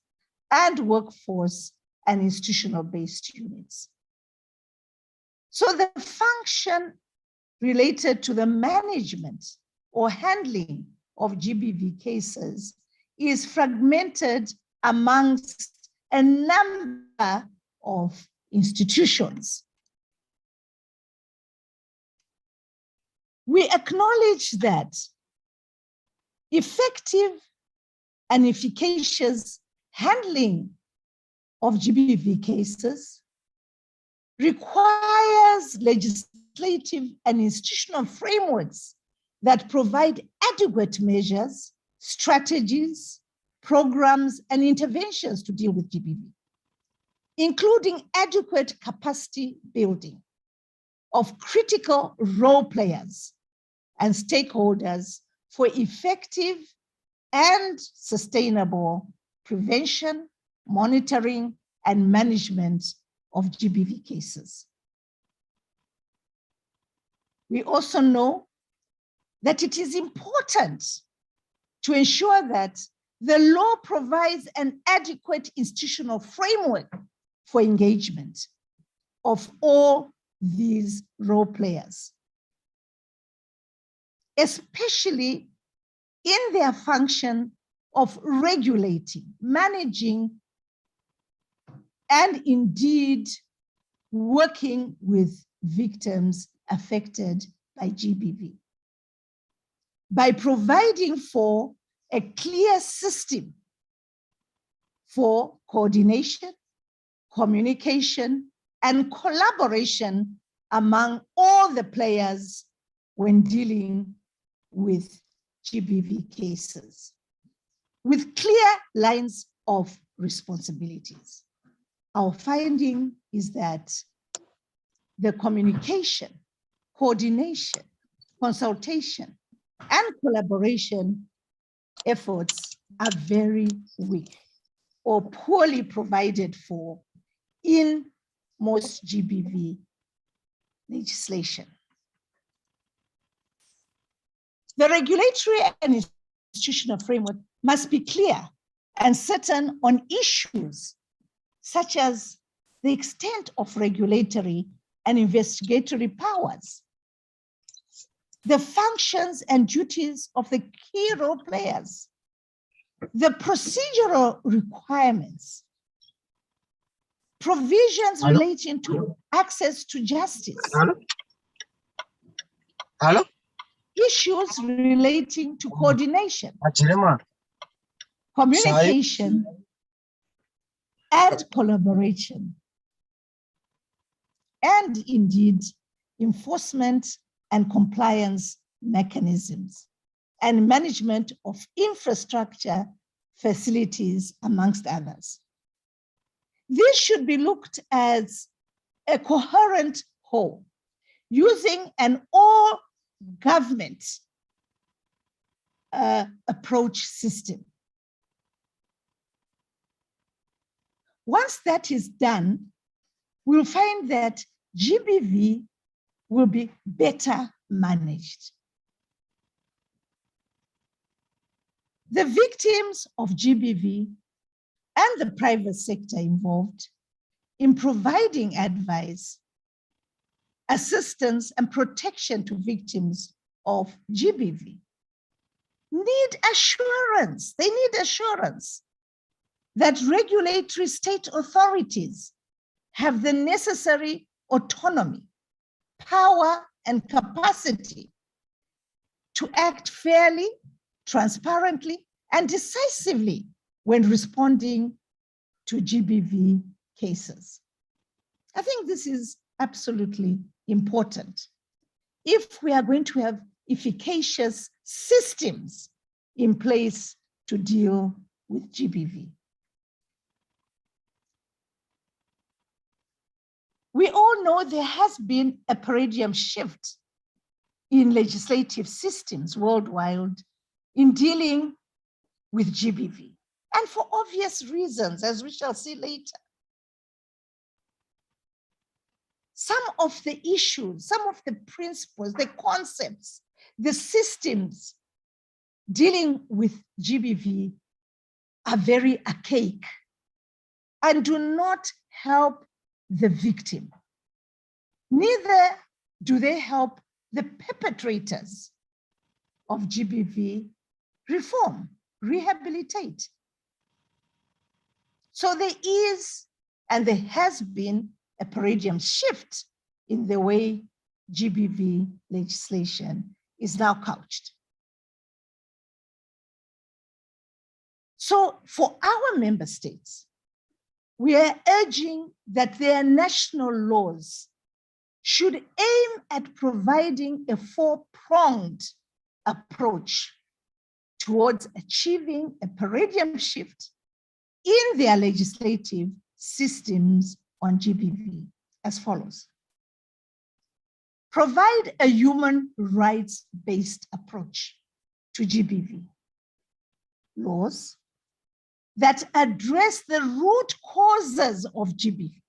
and workforce and institutional-based units. So the function related to the management or handling of GBV cases is fragmented amongst a number of institutions. We acknowledge that effective and efficacious handling of GBV cases requires legislative and institutional frameworks that provide adequate measures, strategies, programs, and interventions to deal with GBV, including adequate capacity building of critical role players and stakeholders for effective and sustainable prevention, monitoring, and management of GBV cases. We also know that it is important to ensure that the law provides an adequate institutional framework for engagement of all these role players, especially in their function of regulating, managing, and indeed working with victims affected by GBV. By providing for a clear system for coordination, communication, and collaboration among all the players when dealing with GBV cases, with clear lines of responsibilities. Our finding is that the communication, coordination, consultation, and collaboration efforts are very weak or poorly provided for in most GBV legislation. The regulatory and institutional framework must be clear and certain on issues such as the extent of regulatory and investigatory powers, the functions and duties of the key role players, the procedural requirements, provisions relating to access to justice, issues relating to coordination, communication, and collaboration, and indeed enforcement and compliance mechanisms, and management of infrastructure facilities, amongst others. This should be looked at as a coherent whole, using an all-government approach system. Once that is done, we'll find that GBV will be better managed. The victims of GBV and the private sector involved in providing advice, assistance, and protection to victims of GBV need assurance. They need assurance that regulatory state authorities have the necessary autonomy, power, and capacity to act fairly, transparently, and decisively when responding to GBV cases. I think this is absolutely important if we are going to have efficacious systems in place to deal with GBV. We all know there has been a paradigm shift in legislative systems worldwide in dealing with GBV, and for obvious reasons, as we shall see later. Some of the issues, some of the principles, the concepts, the systems dealing with GBV are very archaic and do not help the victim. Neither do they help the perpetrators of GBV reform, rehabilitate. So there is, and there has been, a paradigm shift in the way GBV legislation is now couched. So for our member states, we are urging that their national laws should aim at providing a four-pronged approach towards achieving a paradigm shift in their legislative systems on GBV as follows. Provide a human rights-based approach to GBV. Laws that address the root causes of GBV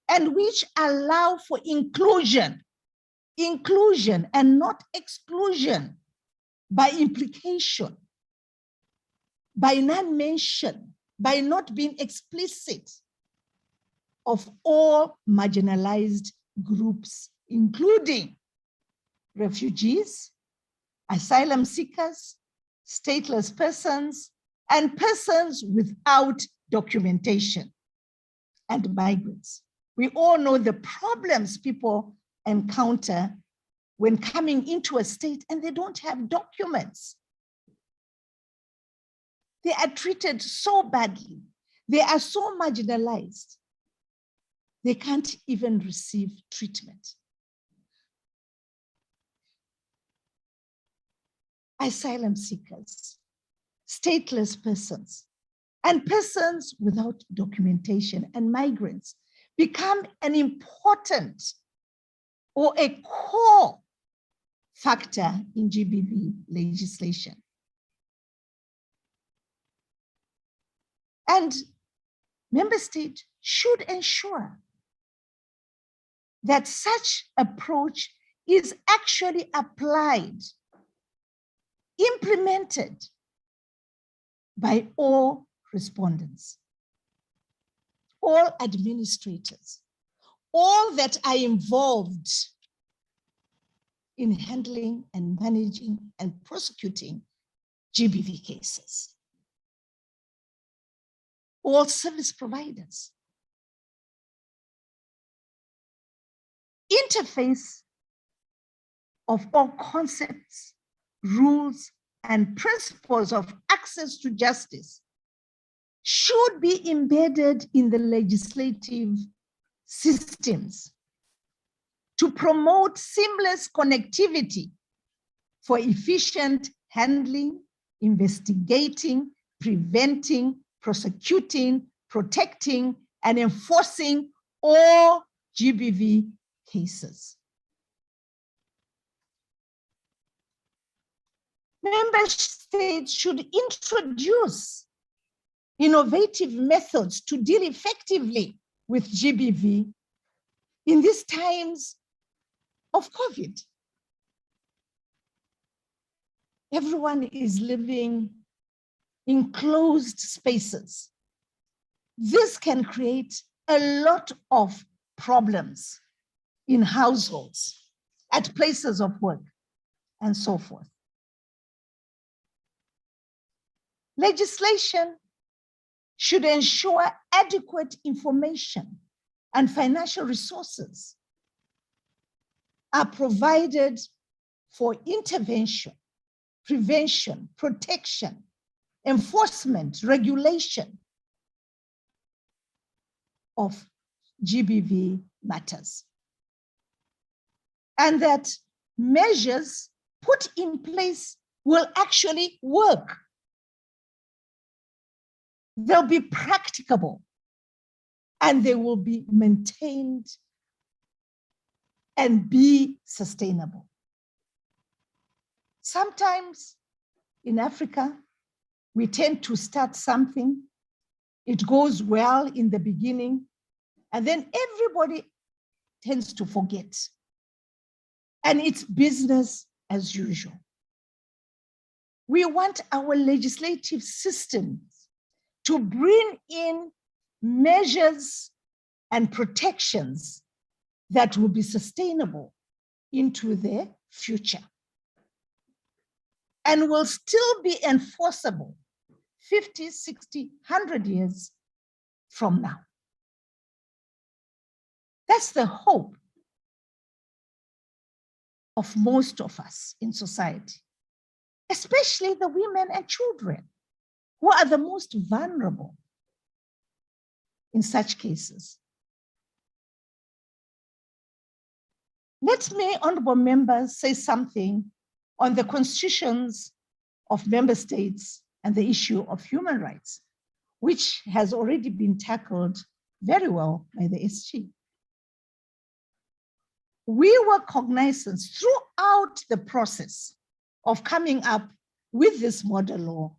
and which allow for inclusion and not exclusion by implication, by non-mention, by not being explicit of all marginalized groups, including refugees, asylum seekers, stateless persons, and persons without documentation, and migrants. We all know the problems people encounter when coming into a state and they don't have documents. They are treated so badly. They are so marginalized. They can't even receive treatment. Asylum seekers, stateless persons, and persons without documentation and migrants become an important or a core factor in GBV legislation. And member states should ensure that such approach is actually applied, implemented by all respondents, all administrators, all that are involved in handling and managing and prosecuting GBV cases, all service providers. Interface of all concepts, rules, and principles of access to justice should be embedded in the legislative systems to promote seamless connectivity for efficient handling, investigating, preventing, prosecuting, protecting, and enforcing all GBV cases. Member states should introduce innovative methods to deal effectively with GBV in these times of COVID. Everyone is living in closed spaces. This can create a lot of problems in households, at places of work, and so forth. Legislation should ensure adequate information and financial resources are provided for intervention, prevention, protection, enforcement, regulation of GBV matters. And that measures put in place will actually work. They'll be practicable and they will be maintained and be sustainable. Sometimes in Africa, we tend to start something, it goes well in the beginning, and then everybody tends to forget. And it's business as usual. We want our legislative systems to bring in measures and protections that will be sustainable into the future and will still be enforceable 50, 60, 100 years from now. That's the hope of most of us in society, especially the women and children who are the most vulnerable in such cases. Let me, honorable members, say something on the constitutions of member states and the issue of human rights, which has already been tackled very well by the SG. We were cognizant throughout the process of coming up with this model law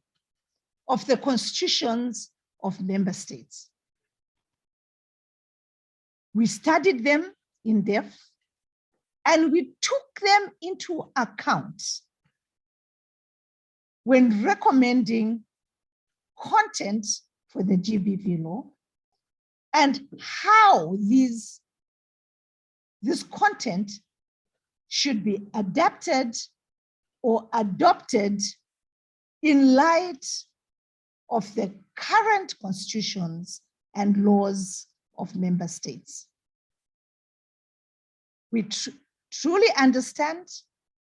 of the constitutions of member states. We studied them in depth and we took them into account when recommending content for the GBV law and how this content should be adapted or adopted in light of the current constitutions and laws of member states. We truly understand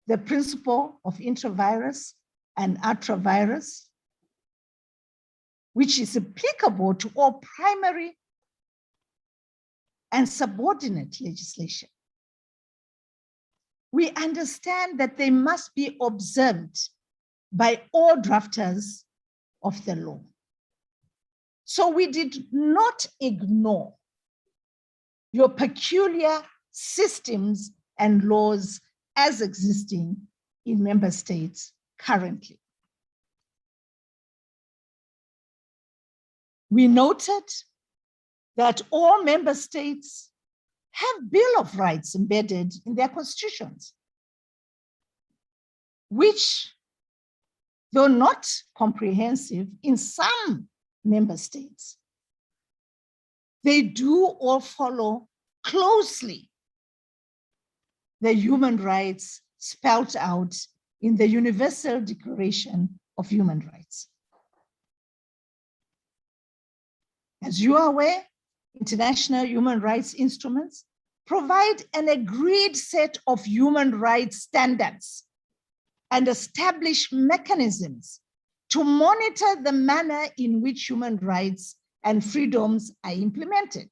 the principle of intravirus and atravirus, which is applicable to all primary and subordinate legislation. We understand that they must be observed by all drafters of the law. So we did not ignore your peculiar systems and laws as existing in member states currently. We noted that all member states have Bill of Rights embedded in their constitutions, which, though not comprehensive in some member states, they do all follow closely the human rights spelled out in the Universal Declaration of Human Rights. As you are aware, international human rights instruments provide an agreed set of human rights standards and establish mechanisms to monitor the manner in which human rights and freedoms are implemented.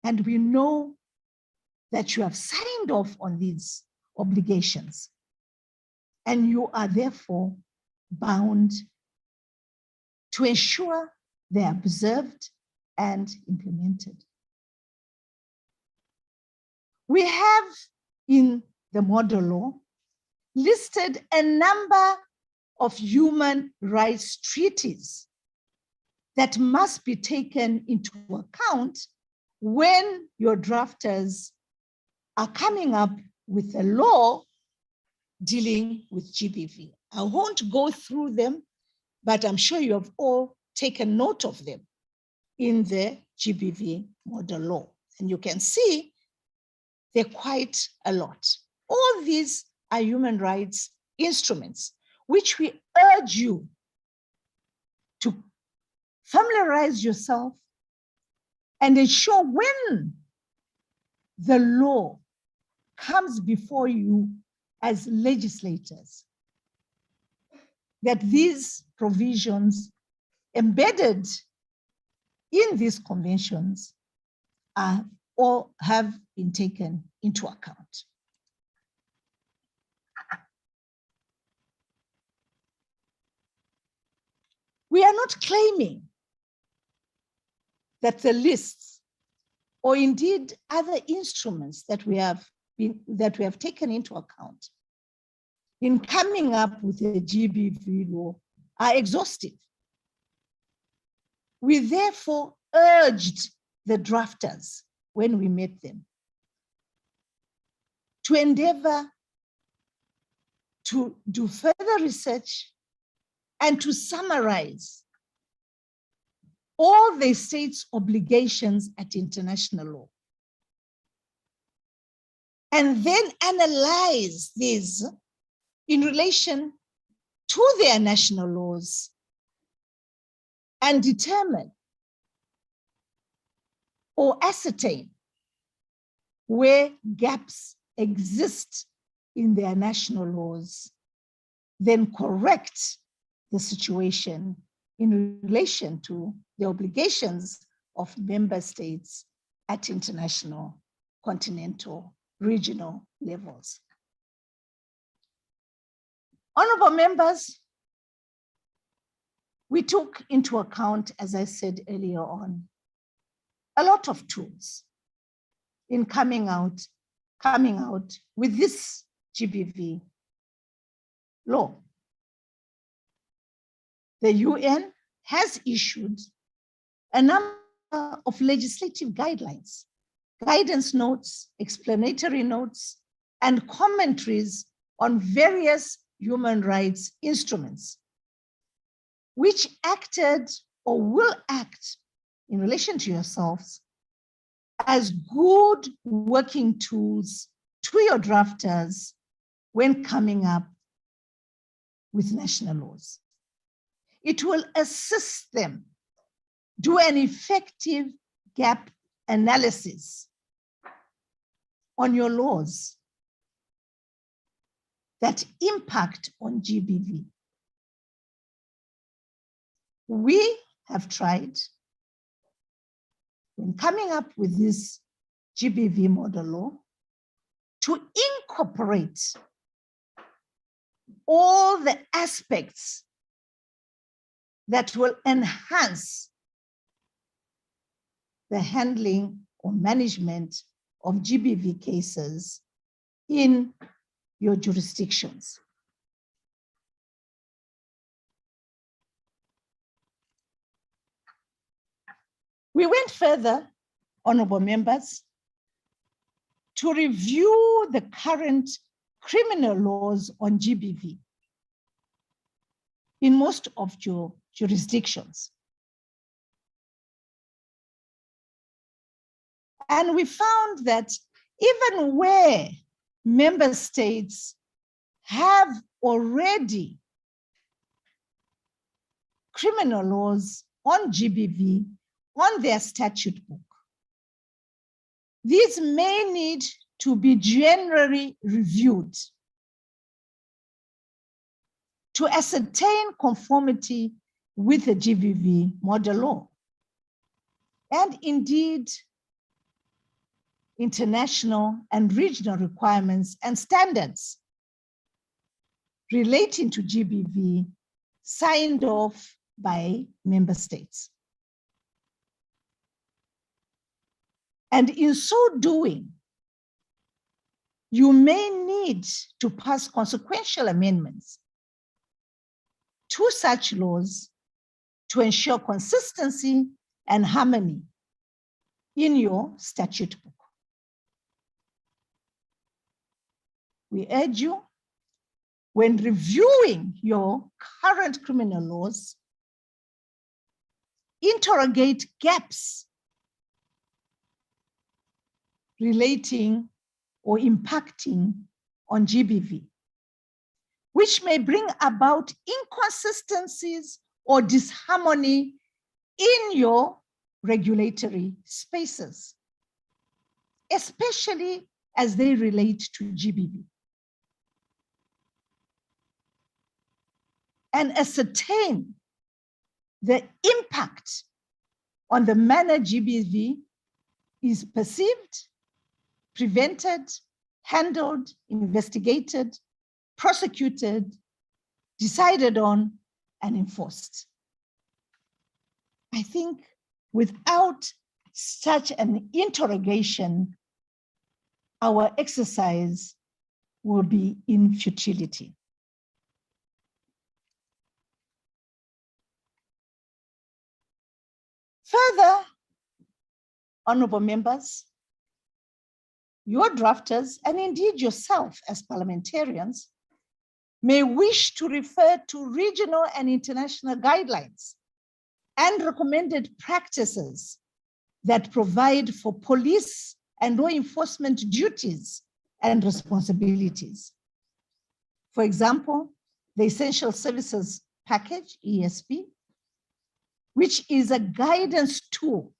And we know that you have signed off on these obligations, and you are therefore bound to ensure they are observed and implemented. We have in the model law, listed a number of human rights treaties that must be taken into account when your drafters are coming up with a law dealing with GBV. I won't go through them, but I'm sure you have all taken note of them in the GBV model law. And you can see they're quite a lot. All these are human rights instruments, which we urge you to familiarize yourself and ensure when the law comes before you as legislators, that these provisions embedded in these conventions are or have been taken into account. We are not claiming that the lists or indeed other instruments that we have taken into account in coming up with the GBV law are exhaustive. We therefore urged the drafters when we met them to endeavor to do further research and to summarize all the state's obligations at international law, and then analyze these in relation to their national laws and determine or ascertain where gaps exist in their national laws, then correct the situation in relation to the obligations of member states at international, continental, regional levels. Honorable members, we took into account, as I said earlier on, a lot of tools in coming out with this GBV law. The UN has issued a number of legislative guidelines, guidance notes, explanatory notes, and commentaries on various human rights instruments, which acted or will act in relation to yourselves as good working tools to your drafters when coming up with national laws. It will assist them do an effective gap analysis on your laws that impact on GBV. We have tried, when coming up with this GBV model law, to incorporate all the aspects that will enhance the handling or management of GBV cases in your jurisdictions. We went further, honorable members, to review the current criminal laws on GBV in most of your jurisdictions. And we found that even where member states have already criminal laws on GBV on their statute book, these may need to be generally reviewed to ascertain conformity with the GBV model law, and indeed international and regional requirements and standards relating to GBV signed off by member states. And in so doing, you may need to pass consequential amendments to such laws to ensure consistency and harmony in your statute book. We urge you, when reviewing your current criminal laws, interrogate gaps relating or impacting on GBV, which may bring about inconsistencies or disharmony in your regulatory spaces, especially as they relate to GBV. And ascertain the impact on the manner GBV is perceived, prevented, handled, investigated, prosecuted, decided on, and enforced. I think without such an interrogation, our exercise will be in futility. Further, honorable members, your drafters, and indeed yourself as parliamentarians, may wish to refer to regional and international guidelines and recommended practices that provide for police and law enforcement duties and responsibilities. For example, the Essential Services Package, ESP, which is a guidance tool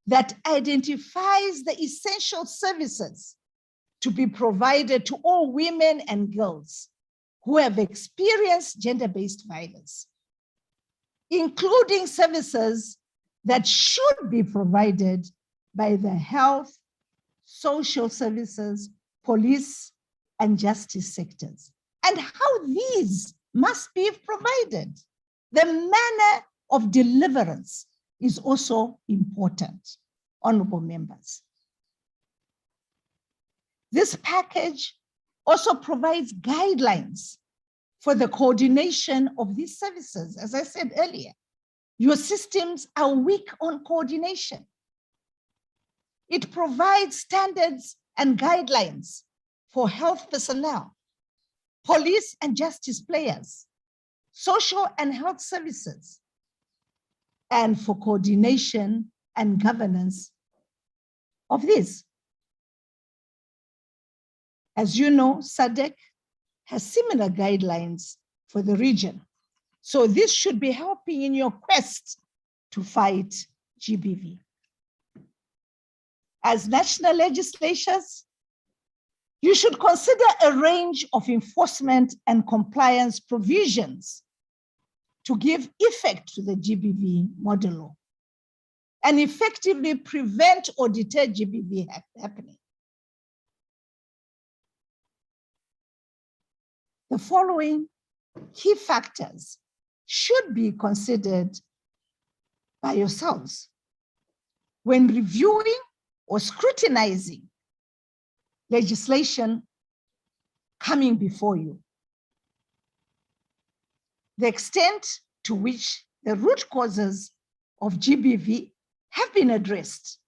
that identifies the essential services to be provided to all women and girls who have experienced gender-based violence, including services that should be provided by the health, social services, police, and justice sectors, and how these must be provided. The manner of deliverance is also important, honorable members. This package also provides guidelines for the coordination of these services. As I said earlier, your systems are weak on coordination. It provides standards and guidelines for health personnel, police and justice players, social and health services, and for coordination and governance of this. As you know, SADC has similar guidelines for the region. So this should be helping in your quest to fight GBV. As national legislatures, you should consider a range of enforcement and compliance provisions to give effect to the GBV model law and effectively prevent or deter GBV happening. The following key factors should be considered by yourselves when reviewing or scrutinizing legislation coming before you. The extent to which the root causes of GBV have been addressed,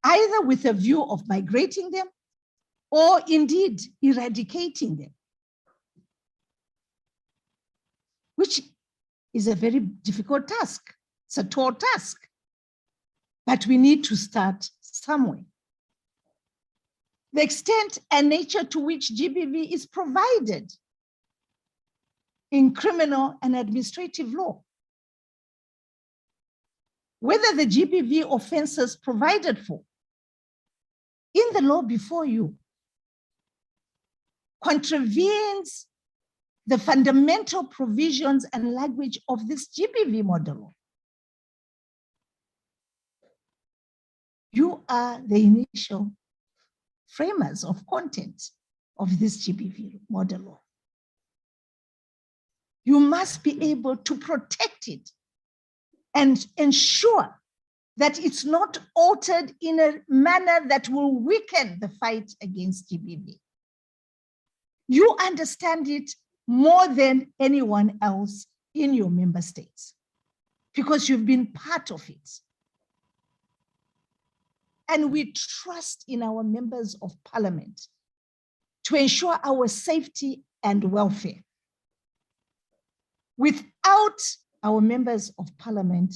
either with a view of migrating them or indeed eradicating them, which is a very difficult task. It's a tall task, but we need to start somewhere. The extent and nature to which GBV is provided in criminal and administrative law, whether the GBV offenses provided for in the law before you contravenes the fundamental provisions and language of this GBV model law. You are the initial framers of content of this GBV model law. You must be able to protect it and ensure that it's not altered in a manner that will weaken the fight against GBV. You understand it more than anyone else in your member states because you've been part of it. And we trust in our members of parliament to ensure our safety and welfare. Without our members of parliament,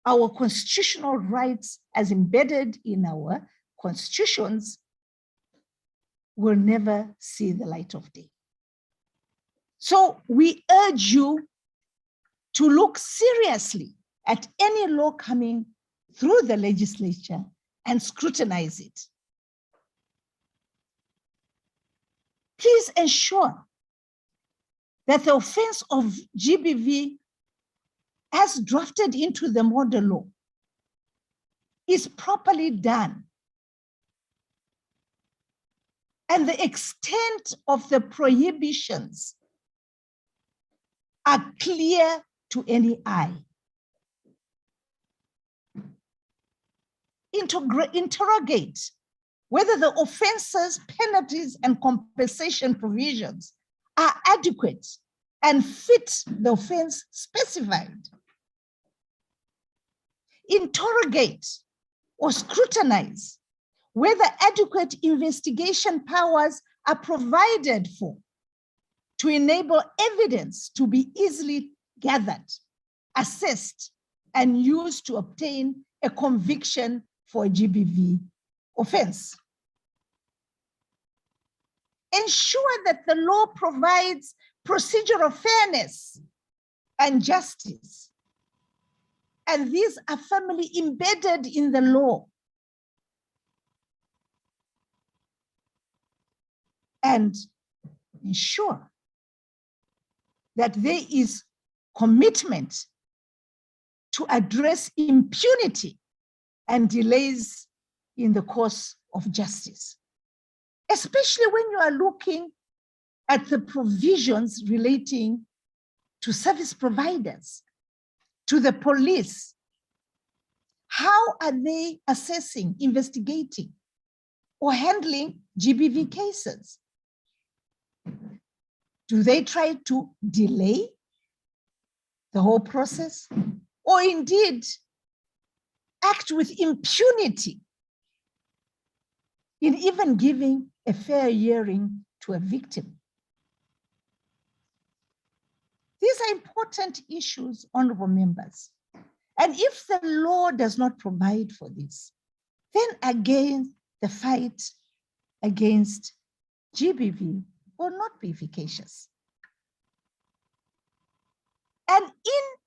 our constitutional rights as embedded in our constitutions will never see the light of day. So we urge you to look seriously at any law coming through the legislature and scrutinize it. Please ensure that the offense of GBV as drafted into the model law is properly done. And the extent of the prohibitions are clear to any eye. Interrogate whether the offenses, penalties, and compensation provisions are adequate and fit the offense specified. Interrogate or scrutinize whether adequate investigation powers are provided for to enable evidence to be easily gathered, assessed, and used to obtain a conviction for a GBV offense. Ensure that the law provides procedural fairness and justice, and these are firmly embedded in the law. And ensure that there is commitment to address impunity and delays in the course of justice, especially when you are looking at the provisions relating to service providers, to the police. How are they assessing, investigating, or handling GBV cases? Do they try to delay the whole process, or indeed act with impunity in even giving a fair hearing to a victim? These are important issues, honorable members. And if the law does not provide for this, then again, the fight against GBV will not be efficacious. An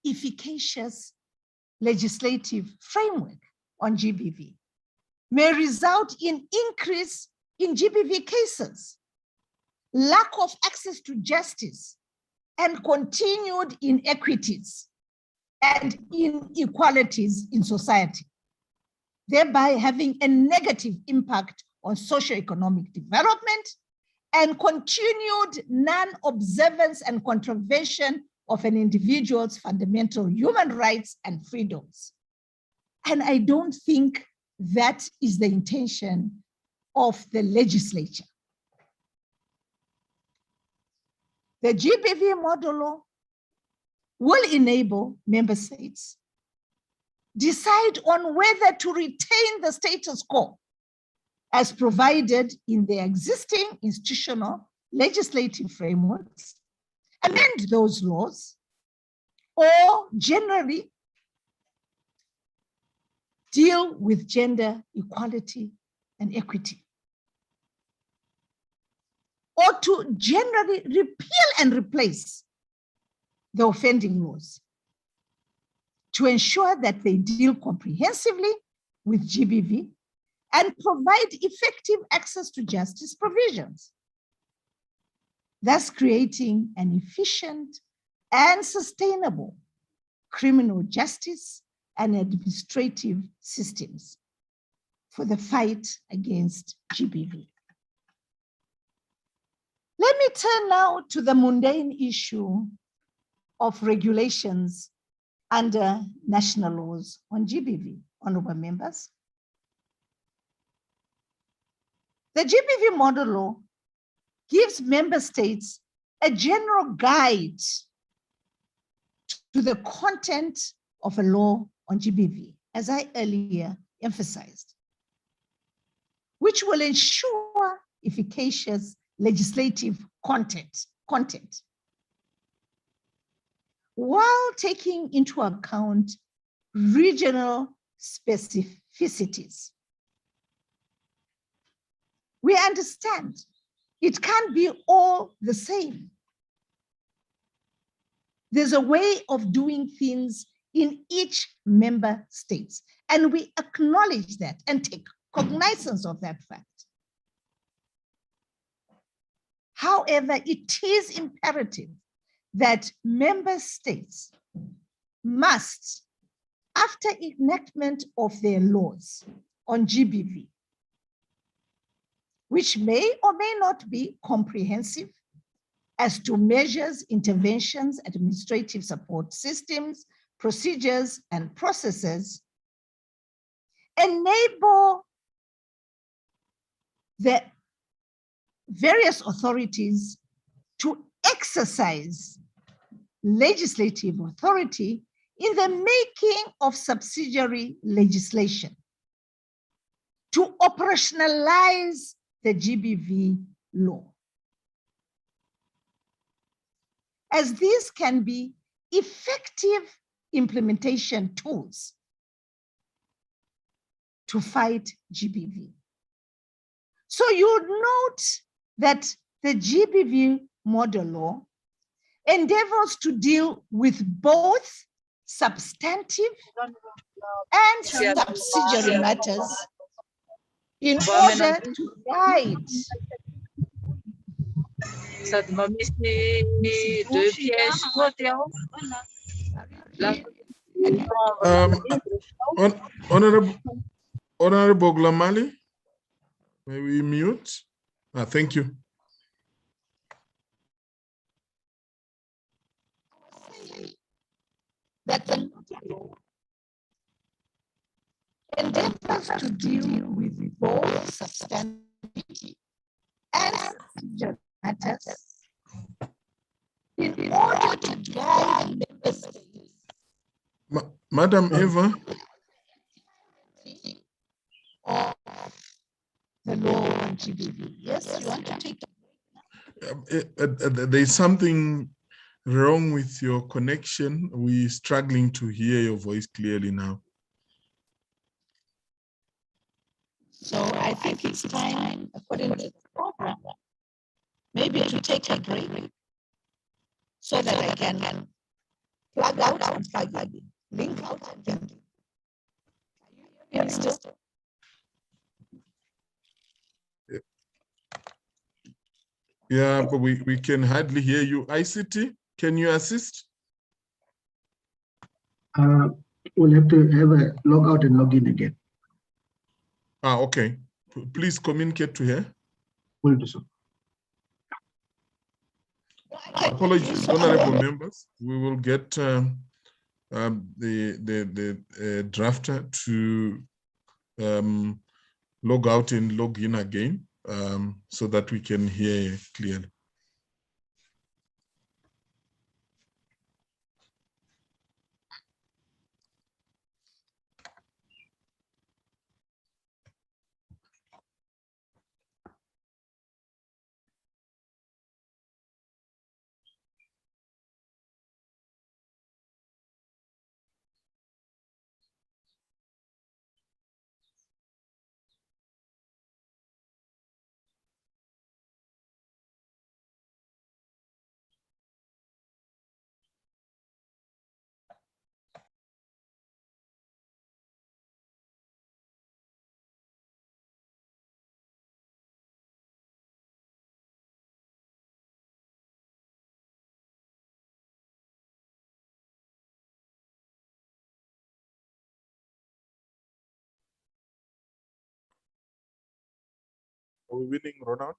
inefficacious legislative framework on GBV may result in increase in GBV cases, lack of access to justice, and continued inequities and inequalities in society, thereby having a negative impact on socioeconomic development and continued non-observance and contravention of an individual's fundamental human rights and freedoms. And I don't think that is the intention of the legislature. The GBV model law will enable member states decide on whether to retain the status quo as provided in their existing institutional legislative frameworks, amend those laws, or generally deal with gender equality and equity, or to generally repeal and replace the offending laws to ensure that they deal comprehensively with GBV and provide effective access to justice provisions, thus creating an efficient and sustainable criminal justice and administrative systems for the fight against GBV. Let me turn now to the mundane issue of regulations under national laws on GBV. honorable members. The GBV model law gives member states a general guide to the content of a law on GBV, as I earlier emphasized, which will ensure efficacious legislative content, while taking into account regional specificities. We understand it can't be all the same. There's a way of doing things in each member state, and we acknowledge that and take cognizance of that fact. However, it is imperative that member states must, after enactment of their laws on GBV, which may or may not be comprehensive as to measures, interventions, administrative support systems, procedures, and processes, enable the various authorities to exercise legislative authority in the making of subsidiary legislation to operationalize the GBV law, as these can be effective implementation tools to fight GBV. So you note that the GBV model law endeavors to deal with both substantive and subsidiary matters in order to guide Honorable Glamali, may we mute? Thank you. that the law endeavors to deal with both substantive and subsidiary matters in order to guide member states. Madam Eva. Of the law on GBV. Yes, you want to take there's something wrong with your connection. We're struggling to hear your voice clearly now. So I think it's time, according to the program, maybe to take a break so that I can plug out and plug in, link out and link in. Are you still? Yeah, but we can hardly hear you. ICT, can you assist? We'll have to have a log out and log in again. Okay. Please communicate to her. We'll do so. Apologies, honorable members. We will get the drafter to log out and log in again so that we can hear clearly. Are we winning, Ronald?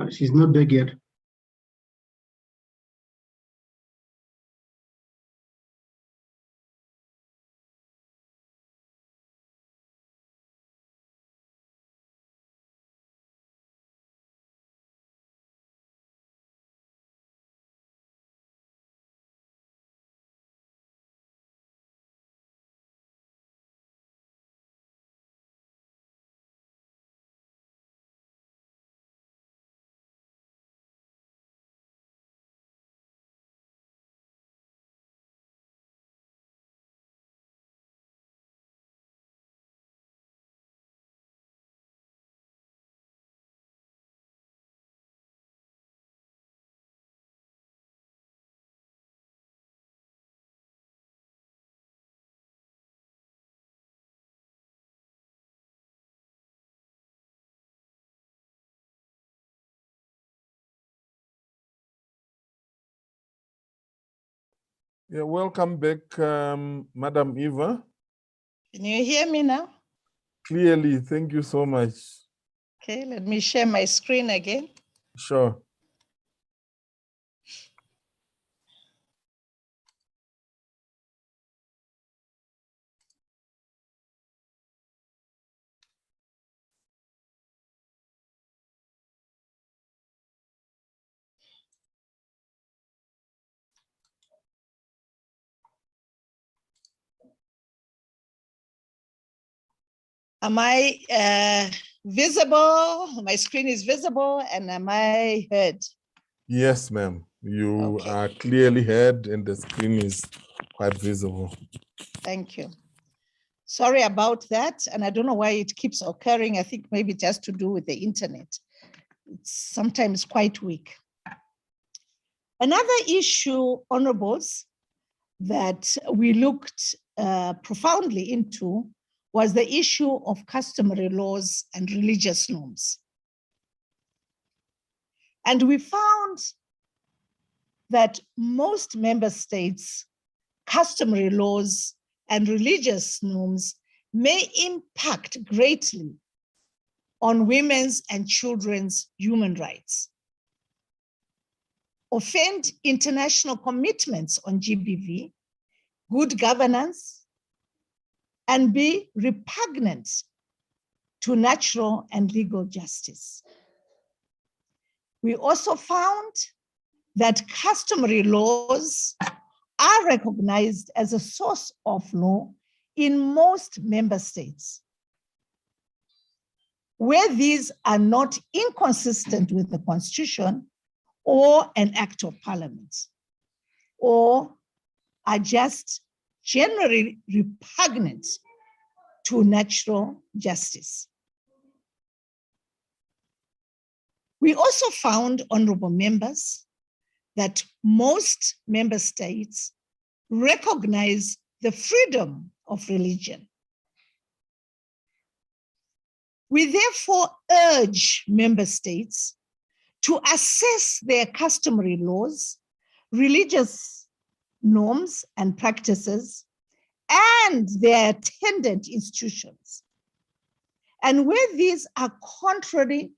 She's not back yet. Yeah, welcome back, Madam Eva. Can you hear me now? Clearly, thank you so much. Okay, let me share my screen again. Sure. Am I visible? My screen is visible, and am I heard? Yes, ma'am. You Okay. are clearly heard and the screen is quite visible. Thank you. Sorry about that, and I don't know why it keeps occurring. I think maybe it has to do with the internet. It's sometimes quite weak. Another issue, honorables, that we looked profoundly into was the issue of customary laws and religious norms. And we found that most member states' customary laws and religious norms may impact greatly on women's and children's human rights, offend international commitments on GBV, good governance, and be repugnant to natural and legal justice. We also found that customary laws are recognized as a source of law in most member states, where these are not inconsistent with the Constitution or an act of parliament, or are just generally repugnant to natural justice. We also found, honorable members, that most member states recognize the freedom of religion. We therefore urge member states to assess their customary laws, religious norms and practices, and their attendant institutions. And where these are contrary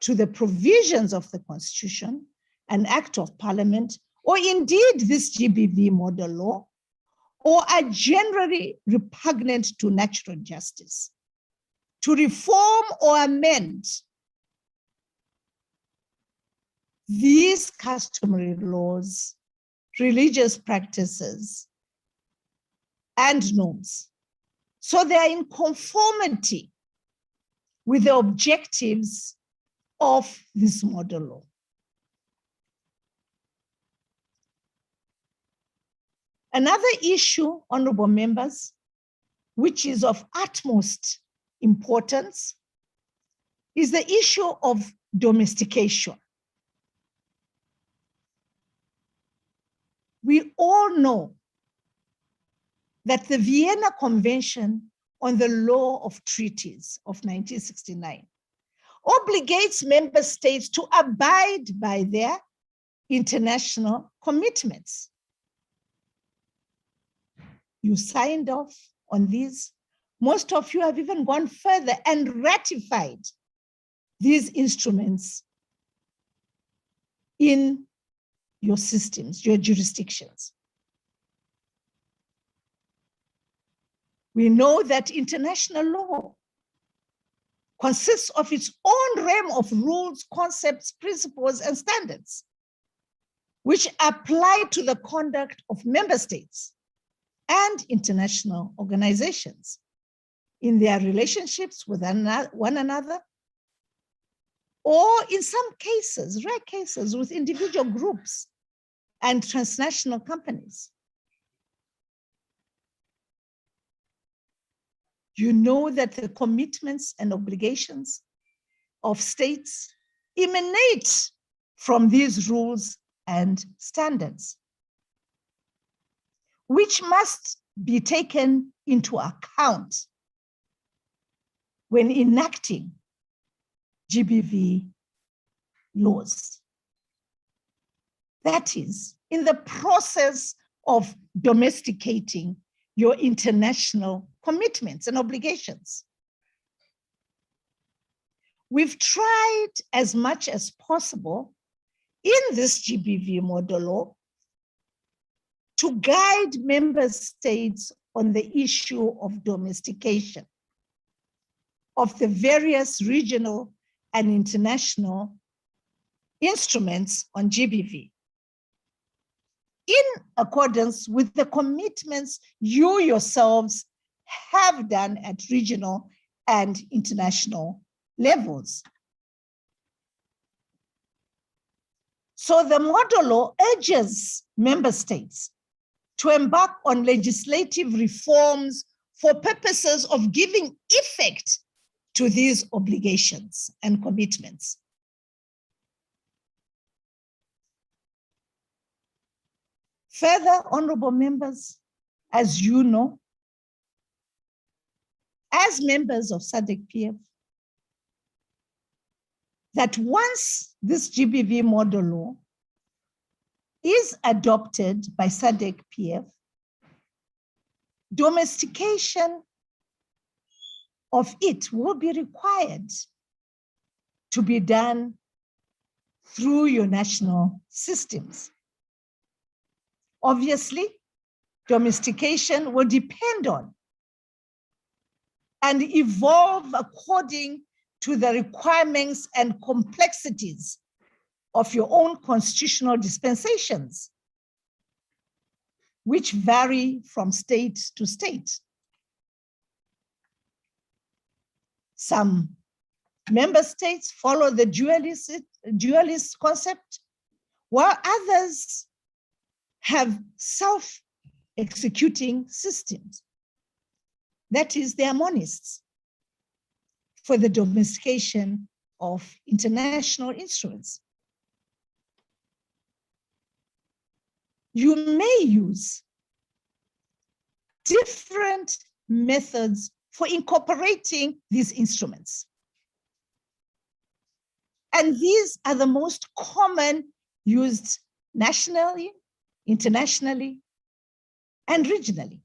to the provisions of the Constitution, an act of parliament, or indeed this GBV model law, or are generally repugnant to natural justice, to reform or amend these customary laws, religious practices, and norms, so they are in conformity with the objectives of this model law. Another issue, honorable members, which is of utmost importance, is the issue of domestication. We all know that the Vienna Convention on the Law of Treaties of 1969 obligates member states to abide by their international commitments. You signed off on these. Most of you have even gone further and ratified these instruments in your systems, your jurisdictions. We know that international law consists of its own realm of rules, concepts, principles, and standards, which apply to the conduct of member states and international organizations in their relationships with one another, or in some cases, rare cases, with individual groups and transnational companies. You know that the commitments and obligations of states emanate from these rules and standards, which must be taken into account when enacting GBV laws. That is, in the process of domesticating your international commitments and obligations. We've tried as much as possible in this GBV model law to guide member states on the issue of domestication of the various regional and international instruments on GBV, in accordance with the commitments you yourselves have done at regional and international levels. So the model law urges member states to embark on legislative reforms for purposes of giving effect to these obligations and commitments. Further, honorable members, as you know, as members of SADC PF, that once this GBV model law is adopted by SADC PF, domestication of it will be required to be done through your national systems. Obviously, domestication will depend on and evolve according to the requirements and complexities of your own constitutional dispensations, which vary from state to state. Some member states follow the dualist concept, while others have self-executing systems. That is, they are monists for the domestication of international instruments. You may use different methods for incorporating these instruments. And these are the most common used nationally, internationally, and regionally,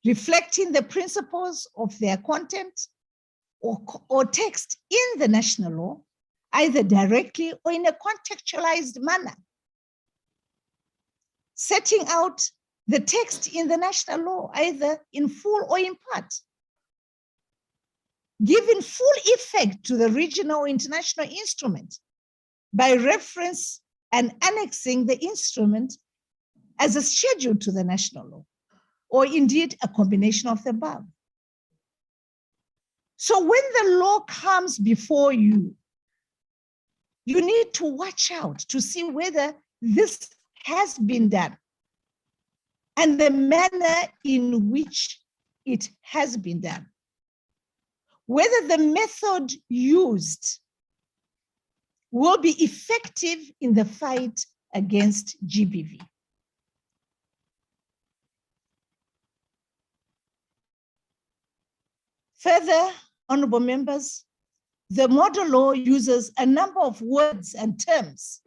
reflecting the principles of their content or text in the national law, either directly or in a contextualized manner, setting out the text in the national law, either in full or in part, giving full effect to the regional or international instrument by reference and annexing the instrument as a schedule to the national law, or indeed a combination of the above. So when the law comes before you, you need to watch out to see whether this has been done and the manner in which it has been done, whether the method used will be effective in the fight against GBV. Further, honorable members, the model law uses a number of words and terms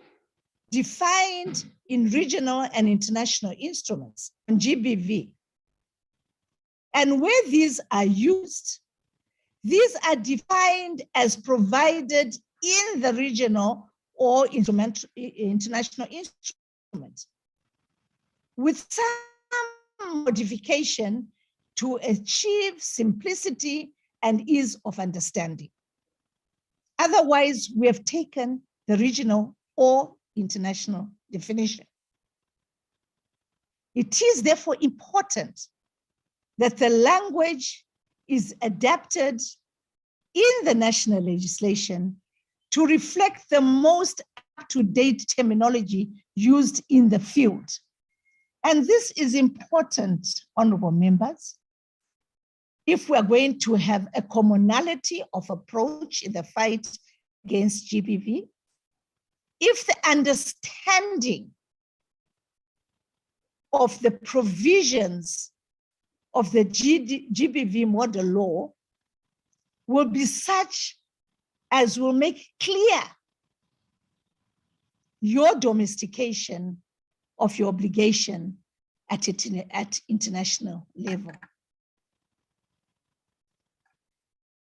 defined in regional and international instruments on GBV. And where these are used, these are defined as provided in the regional or international instruments, with some modification to achieve simplicity and ease of understanding. Otherwise, we have taken the regional or international definition. It is therefore important that the language is adapted in the national legislation to reflect the most up-to-date terminology used in the field. And this is important, honorable members, if we are going to have a commonality of approach in the fight against GBV, if the understanding of the provisions of the GBV model law will be such as will make clear your domestication of your obligation at international level.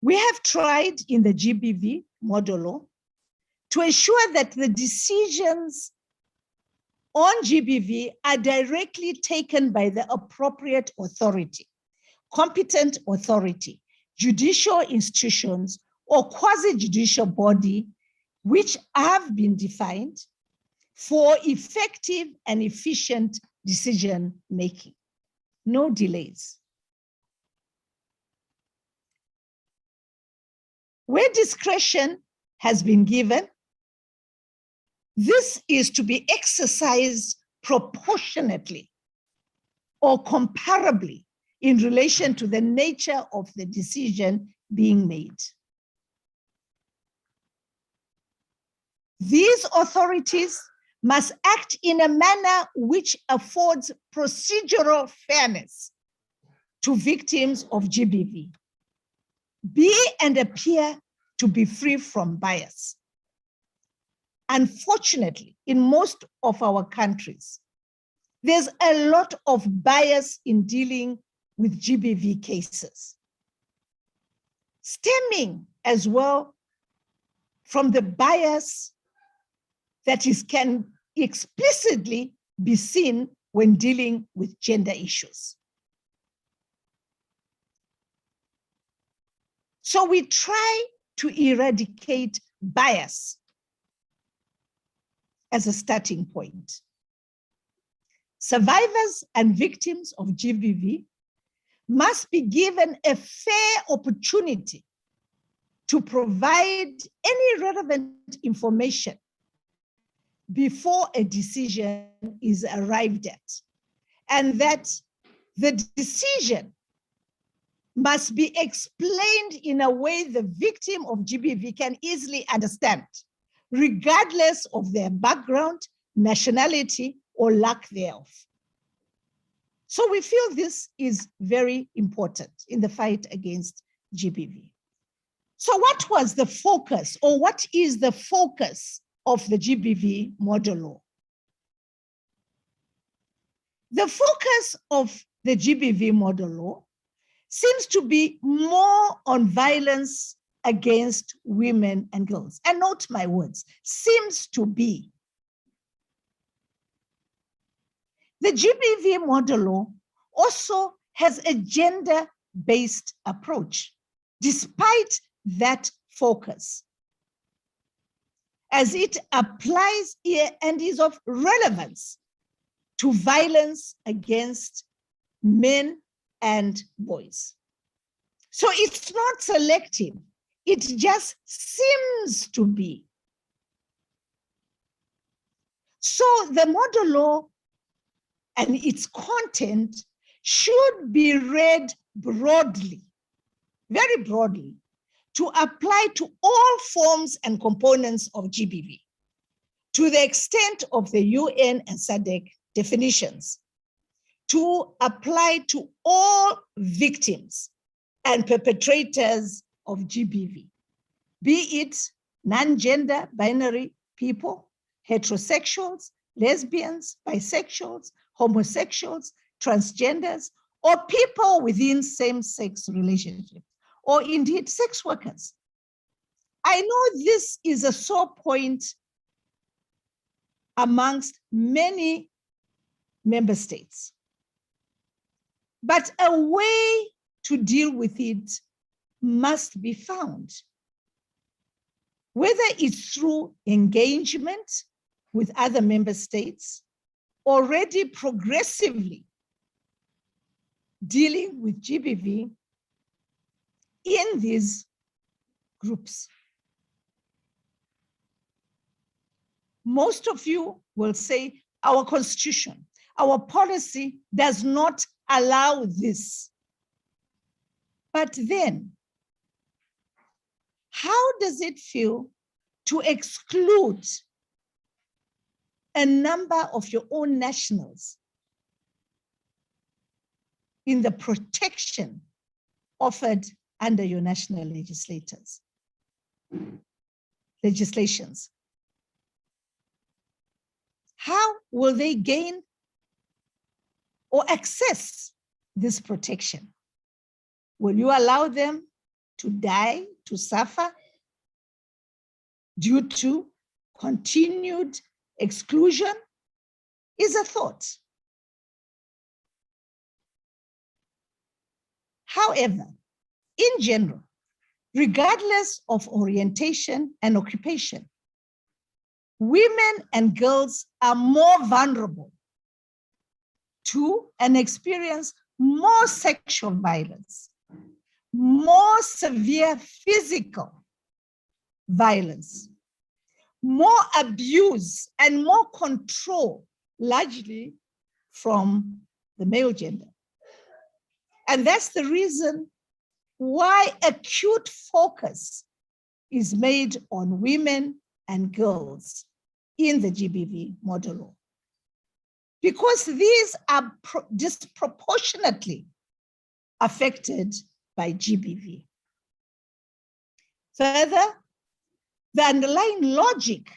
We have tried in the GBV model law to ensure that the decisions on GBV are directly taken by the appropriate authority, competent authority, judicial institutions, or quasi-judicial body, which have been defined for effective and efficient decision-making. No delays. Where discretion has been given, this is to be exercised proportionately or comparably in relation to the nature of the decision being made. These authorities must act in a manner which affords procedural fairness to victims of GBV, be and appear to be free from bias. Unfortunately, in most of our countries, there's a lot of bias in dealing with GBV cases, stemming as well from the bias that can explicitly be seen when dealing with gender issues. So we try to eradicate bias as a starting point. Survivors and victims of GBV must be given a fair opportunity to provide any relevant information before a decision is arrived at, and that the decision must be explained in a way the victim of GBV can easily understand, regardless of their background, nationality, or lack thereof. So we feel this is very important in the fight against GBV. So what was the focus, or what is the focus of the GBV model law? The focus of the GBV model law seems to be more on violence against women and girls. And note my words, seems to be. The GBV model law also has a gender-based approach, despite that focus, as it applies and is of relevance to violence against men and boys. So it's not selective, it just seems to be. So the model law and its content should be read broadly, very broadly, to apply to all forms and components of GBV, to the extent of the UN and SADC definitions, to apply to all victims and perpetrators of GBV, be it non-gender binary people, heterosexuals, lesbians, bisexuals, homosexuals, transgenders, or people within same-sex relationships, or indeed sex workers. I know this is a sore point amongst many member states, but a way to deal with it must be found, whether it's through engagement with other member states, already progressively dealing with GBV in these groups. Most of you will say our constitution, our policy does not allow this. But then, how does it feel to exclude a number of your own nationals in the protection offered under your national legislations? how will they gain or access this protection? Will you allow them to die, to suffer due to continued exclusion? Is a thought. However, in general, regardless of orientation and occupation, women and girls are more vulnerable to and experience more sexual violence, more severe physical violence, more abuse and more control, largely from the male gender. And that's the reason why acute focus is made on women and girls in the GBV model law, because these are disproportionately affected by GBV. Further, the underlying logic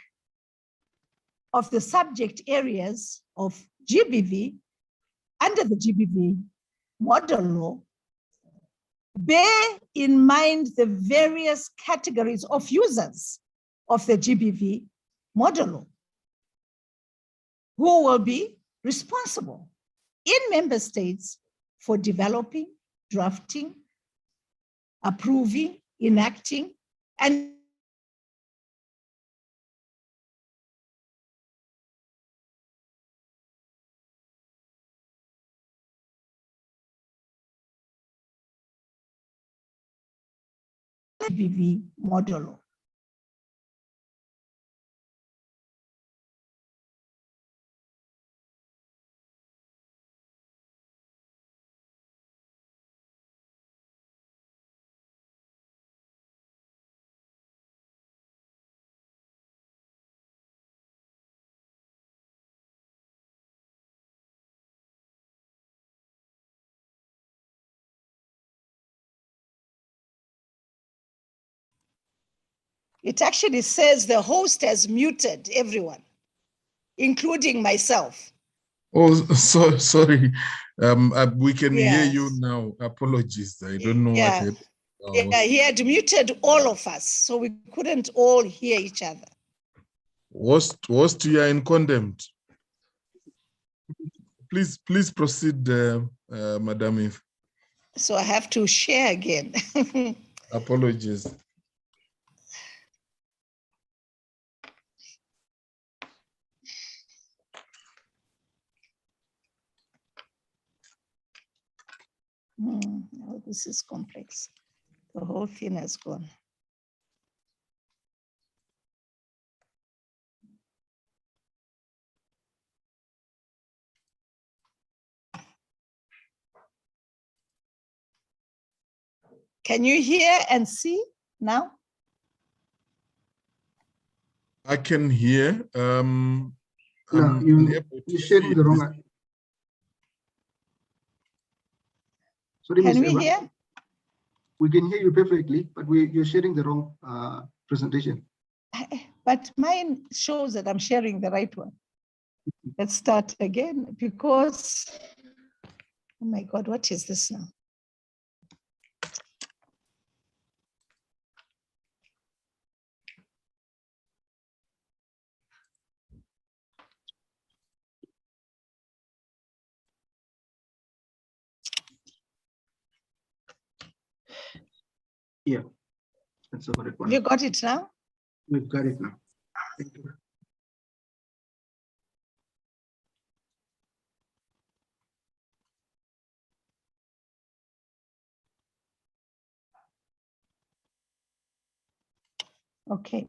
of the subject areas of GBV under the GBV model law bear in mind the various categories of users of the GBV model law who will be responsible in member states for developing, drafting, approving, enacting, and GBV model law. It actually says the host has muted everyone, including myself. Oh, sorry. We can hear Yes. you now. Apologies. I don't know what Yeah. happened. Yeah, he had muted all of us, so we couldn't all hear each other. Host, you are in contempt. Please proceed, Madam. If So I have to share again. apologies. Oh, this is complex. The whole thing has gone. Can you hear and see now? I can hear. No, I'm unable to you're sharing see the this. wrong. Sorry, Can Ms. we Eva. hear? We can hear you perfectly, but you're sharing the wrong presentation. But mine shows that I'm sharing the right one. Let's start again, because, oh my God, what is this now? Yeah, that's the correct one. You got it now? We've got it now. Thank you. Okay.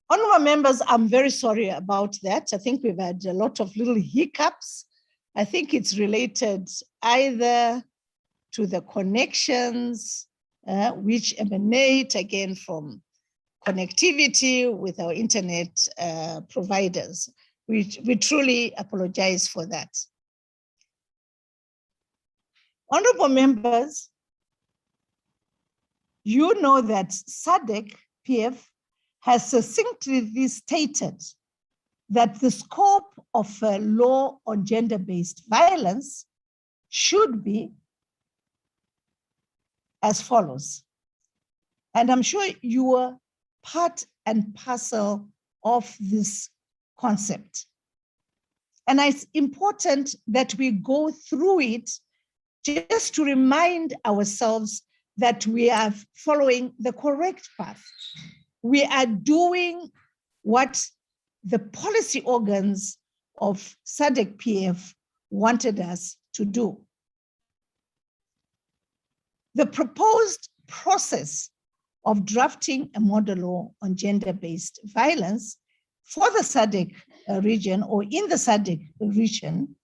Honorable members, I'm very sorry about that. I think we've had a lot of little hiccups. I think it's related either to the connections which emanate again from connectivity with our internet providers. We truly apologize for that. Honorable members, you know that SADC PF has succinctly stated that the scope of a law on gender-based violence should be as follows. And I'm sure you are part and parcel of this concept. And it's important that we go through it just to remind ourselves that we are following the correct path. We are doing what the policy organs of SADC PF wanted us to do. The proposed process of drafting a model law on gender-based violence for the SADC region, or in the SADC region,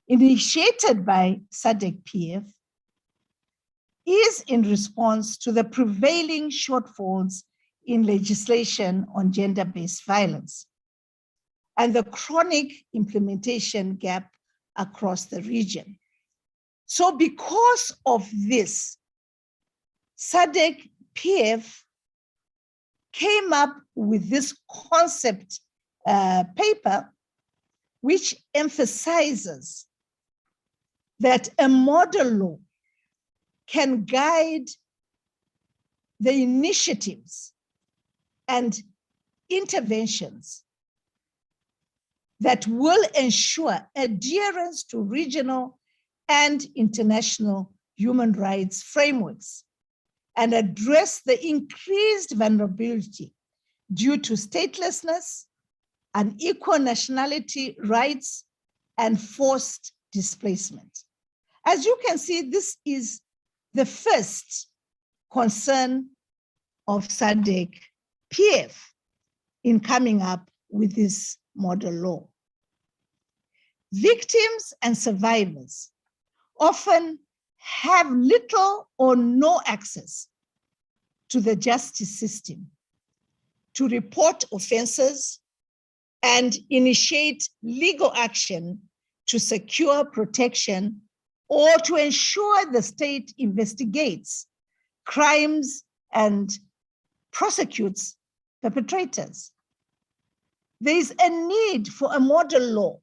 initiated by SADC PF, is in response to the prevailing shortfalls in legislation on gender-based violence and the chronic implementation gap across the region. So because of this, SADC PF came up with this concept paper, which emphasizes that a model law can guide the initiatives and interventions that will ensure adherence to regional and international human rights frameworks and address the increased vulnerability due to statelessness, unequal nationality rights, and forced displacement. As you can see, this is the first concern of SADC PF in coming up with this model law. Victims and survivors often have little or no access to the justice system to report offenses and initiate legal action to secure protection or to ensure the state investigates crimes and prosecutes perpetrators. There is a need for a model law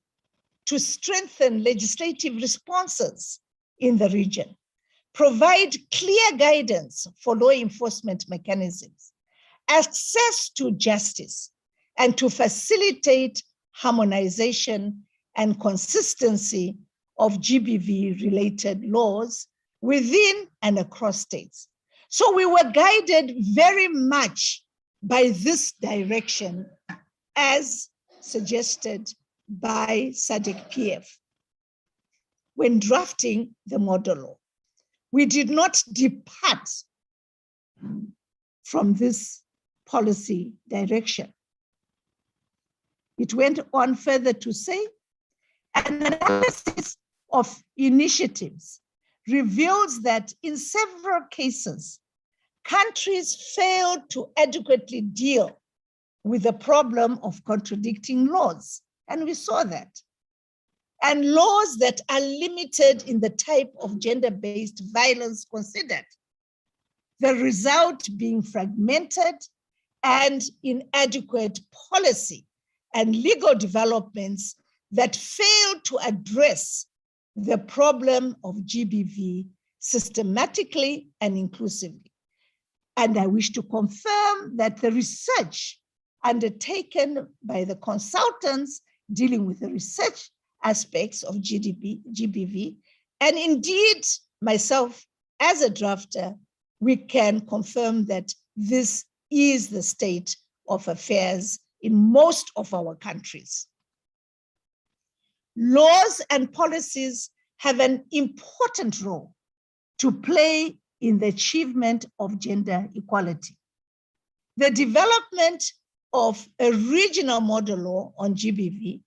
to strengthen legislative responses in the region, provide clear guidance for law enforcement mechanisms, access to justice, and to facilitate harmonization and consistency of GBV-related laws within and across states. So we were guided very much by this direction as suggested by SADC PF when drafting the model law. We did not depart from this policy direction. It went on further to say, an analysis of initiatives reveals that in several cases, countries failed to adequately deal with the problem of contradicting laws. And we saw that. And laws that are limited in the type of gender-based violence considered. The result being fragmented and inadequate policy and legal developments that fail to address the problem of GBV systematically and inclusively. And I wish to confirm that the research undertaken by the consultants dealing with the research aspects of GBV, and indeed myself as a drafter, we can confirm that this is the state of affairs in most of our countries. Laws and policies have an important role to play in the achievement of gender equality. The development of a regional model law on GBV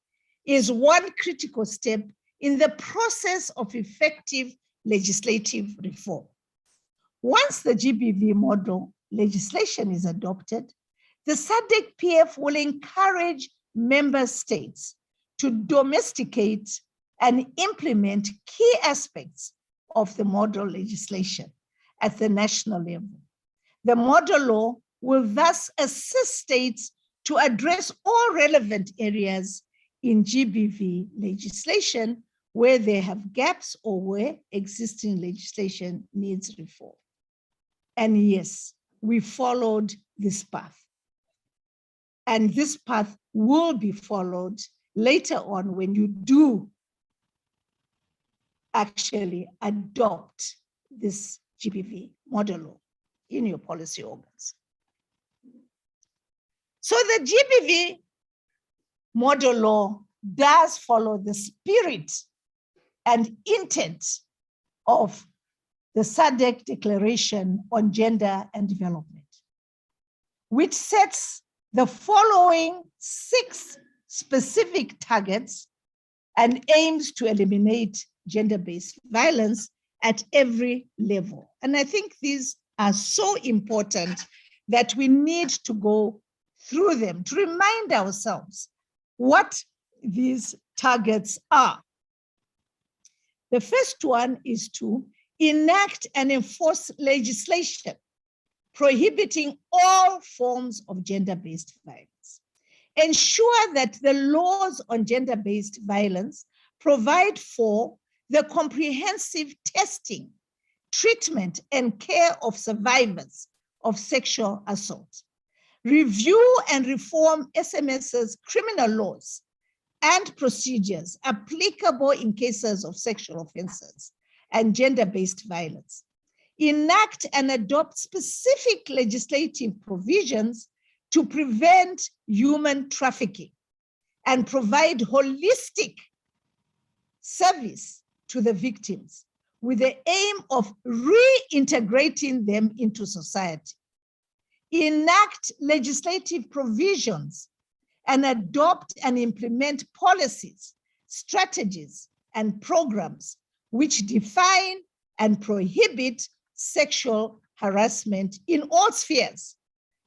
is one critical step in the process of effective legislative reform. Once the GBV model legislation is adopted, the SADC PF will encourage member states to domesticate and implement key aspects of the model legislation at the national level. The model law will thus assist states to address all relevant areas in GBV legislation where they have gaps or where existing legislation needs reform. And yes, we followed this path. And this path will be followed later on when you do actually adopt this GBV model law in your policy organs. So the GBV model law does follow the spirit and intent of the SADC Declaration on Gender and Development, which sets the following 6 specific targets and aims to eliminate gender-based violence at every level. And I think these are so important that we need to go through them to remind ourselves what these targets are. The first one is to enact and enforce legislation prohibiting all forms of gender-based violence. Ensure that the laws on gender-based violence provide for the comprehensive testing, treatment, and care of survivors of sexual assault. Review and reform SMS's criminal laws and procedures applicable in cases of sexual offenses and gender-based violence. Enact and adopt specific legislative provisions to prevent human trafficking and provide holistic service to the victims with the aim of reintegrating them into society. Enact legislative provisions and adopt and implement policies, strategies, and programs which define and prohibit sexual harassment in all spheres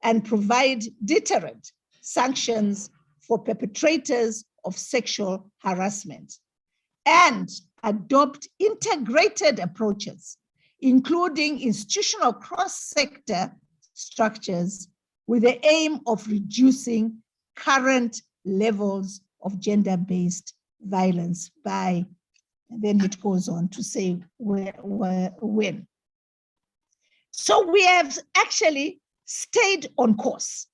and provide deterrent sanctions for perpetrators of sexual harassment, and adopt integrated approaches, including institutional cross-sector structures with the aim of reducing current levels of gender-based violence by, and then it goes on to say when. So we have actually stayed on course,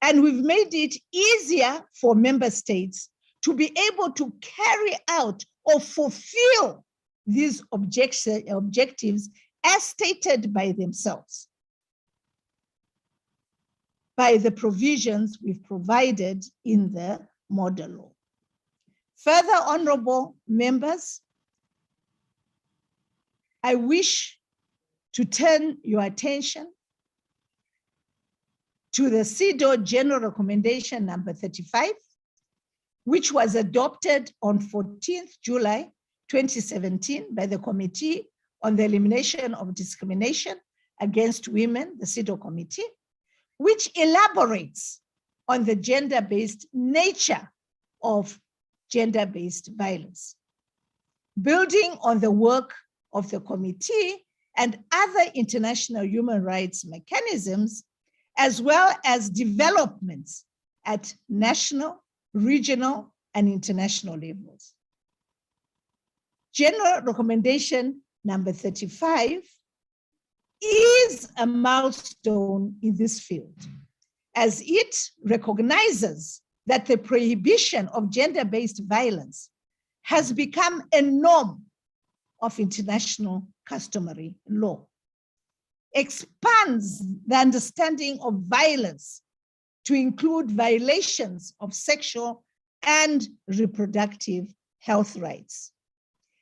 and we've made it easier for member states to be able to carry out or fulfill these objectives as stated by themselves, by the provisions we've provided in the model law. Further, honorable members, I wish to turn your attention to the CEDAW General Recommendation number 35, which was adopted on 14th July 2017 by the Committee on the Elimination of Discrimination Against Women, the CEDAW Committee, which elaborates on the gender-based nature of gender-based violence. Building on the work of the committee and other international human rights mechanisms, as well as developments at national, regional, and international levels. General Recommendation number 35 is a milestone in this field, as it recognizes that the prohibition of gender-based violence has become a norm of international customary law, expands the understanding of violence to include violations of sexual and reproductive health rights,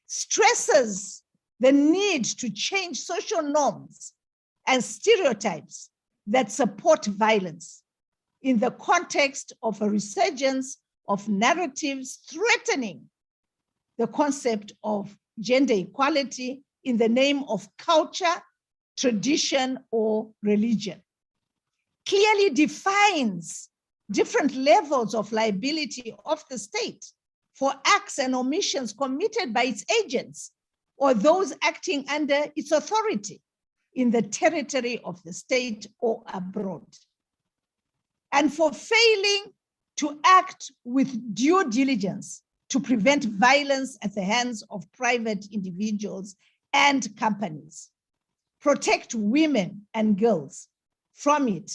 stresses the need to change social norms and stereotypes that support violence in the context of a resurgence of narratives threatening the concept of gender equality in the name of culture, tradition, or religion. Clearly defines different levels of liability of the state for acts and omissions committed by its agents or those acting under its authority in the territory of the state or abroad. and for failing to act with due diligence to prevent violence at the hands of private individuals and companies, protect women and girls from it,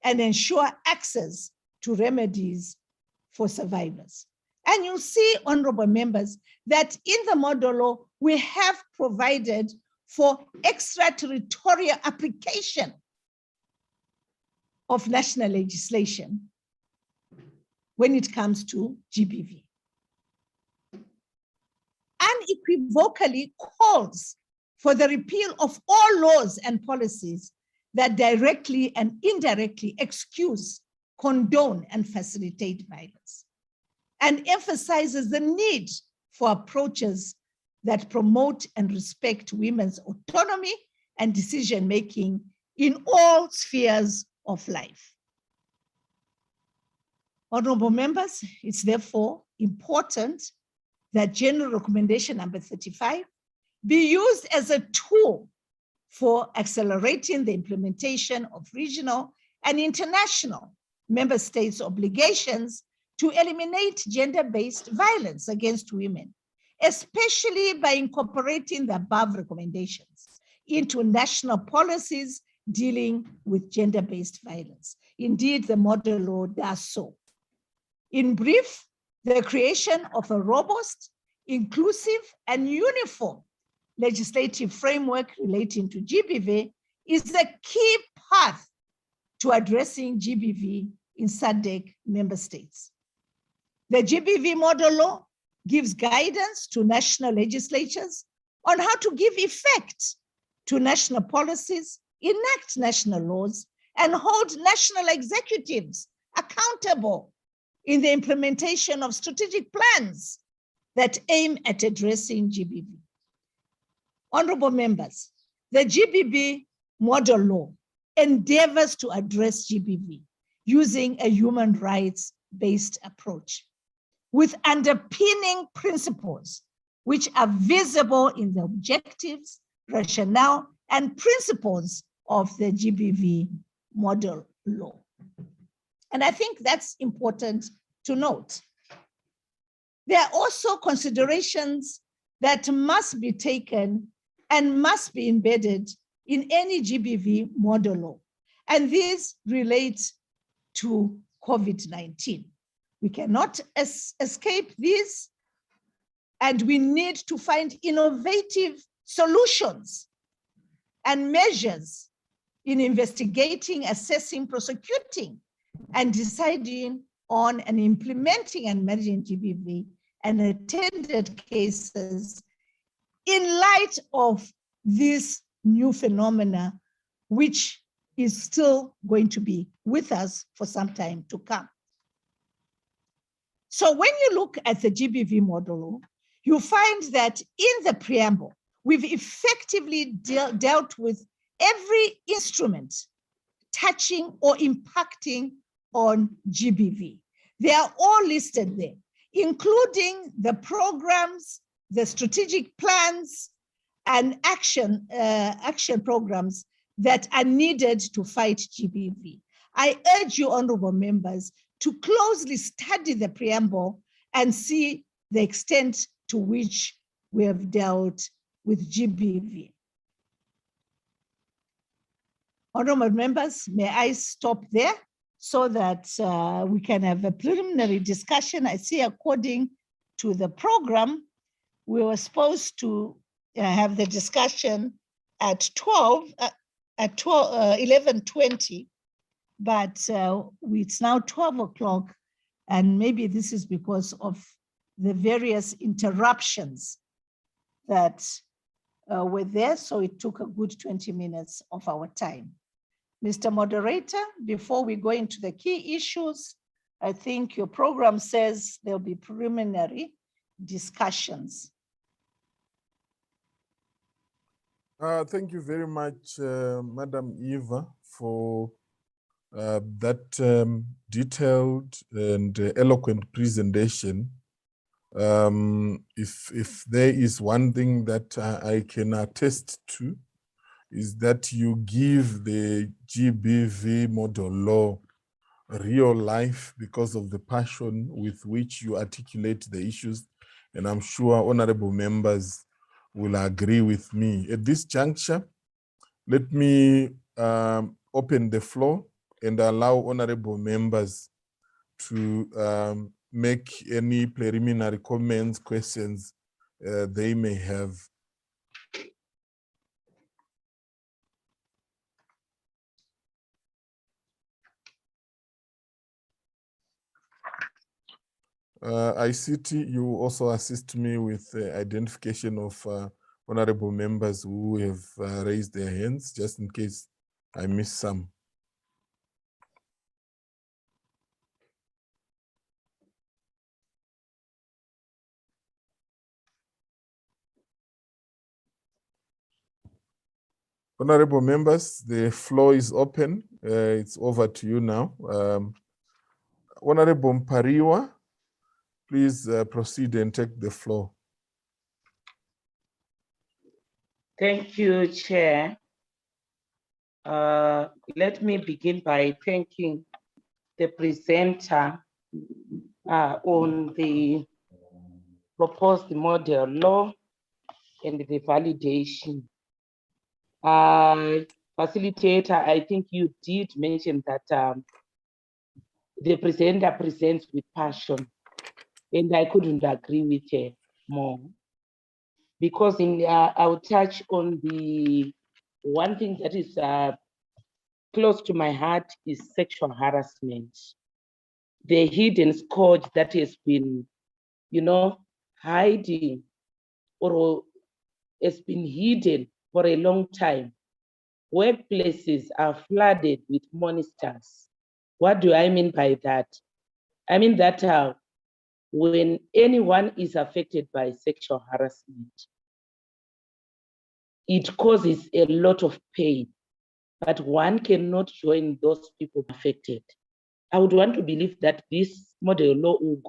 and ensure access to remedies for survivors. And you see, honorable members, that in the model law, we have provided for extraterritorial application of national legislation when it comes to GBV. Unequivocally calls for the repeal of all laws and policies that directly and indirectly excuse, condone, and facilitate violence, and emphasizes the need for approaches that promote and respect women's autonomy and decision-making in all spheres of life. Honorable members, it's therefore important that General Recommendation number 35 be used as a tool for accelerating the implementation of regional and international member states' obligations to eliminate gender-based violence against women, especially by incorporating the above recommendations into national policies dealing with gender-based violence. Indeed, the model law does so. In brief, the creation of a robust, inclusive, and uniform legislative framework relating to GBV is the key path to addressing GBV in SADC member states. The GBV model law gives guidance to national legislatures on how to give effect to national policies, enact national laws, and hold national executives accountable in the implementation of strategic plans that aim at addressing GBV. Honorable members, the GBV model law endeavors to address GBV using a human rights-based approach with underpinning principles which are visible in the objectives, rationale, and principles of the GBV model law. And I think that's important to note. There are also considerations that must be taken and must be embedded in any GBV model law. And these relate to COVID-19. We cannot escape these, and we need to find innovative solutions and measures in investigating, assessing, prosecuting, and deciding on and implementing and managing GBV and attended cases in light of this new phenomena, which is still going to be with us for some time to come. So when you look at the GBV model, you find that in the preamble, we've effectively dealt with every instrument touching or impacting on GBV. They are all listed there, including the programs, the strategic plans, and action programs that are needed to fight GBV. I urge you, honorable members, to closely study the preamble and see the extent to which we have dealt with GBV. Honorable members, may I stop there so that we can have a preliminary discussion? I see according to the program, we were supposed to have the discussion at 11:20, but it's now 12 o'clock, and maybe this is because of the various interruptions that were there, so it took a good 20 minutes of our time. Mr. Moderator, before we go into the key issues, I think your program says there'll be preliminary discussions. Thank you very much, Madam Eva, for that detailed and eloquent presentation. If there is one thing that I can attest to, is that you give the GBV model law real life because of the passion with which you articulate the issues. And I'm sure honorable members will agree with me. At this juncture, let me open the floor and allow honorable members to make any preliminary comments, questions they may have. ICT, you also assist me with the identification of honorable members who have raised their hands, just in case I miss some. Honorable members, the floor is open. It's over to you now. Honorable Mpariwa, please proceed and take the floor. Thank you, Chair. Let me begin by thanking the presenter on the proposed model law and the validation. Facilitator, I think you did mention that the presenter presents with passion, and I couldn't agree with her more. Because I'll touch on the one thing that is close to my heart is sexual harassment. The hidden scourge that has been, hiding or has been hidden for a long time. Workplaces are flooded with monsters. What do I mean by that? I mean that when anyone is affected by sexual harassment, it causes a lot of pain, but one cannot join those people affected. I would want to believe that this model law will go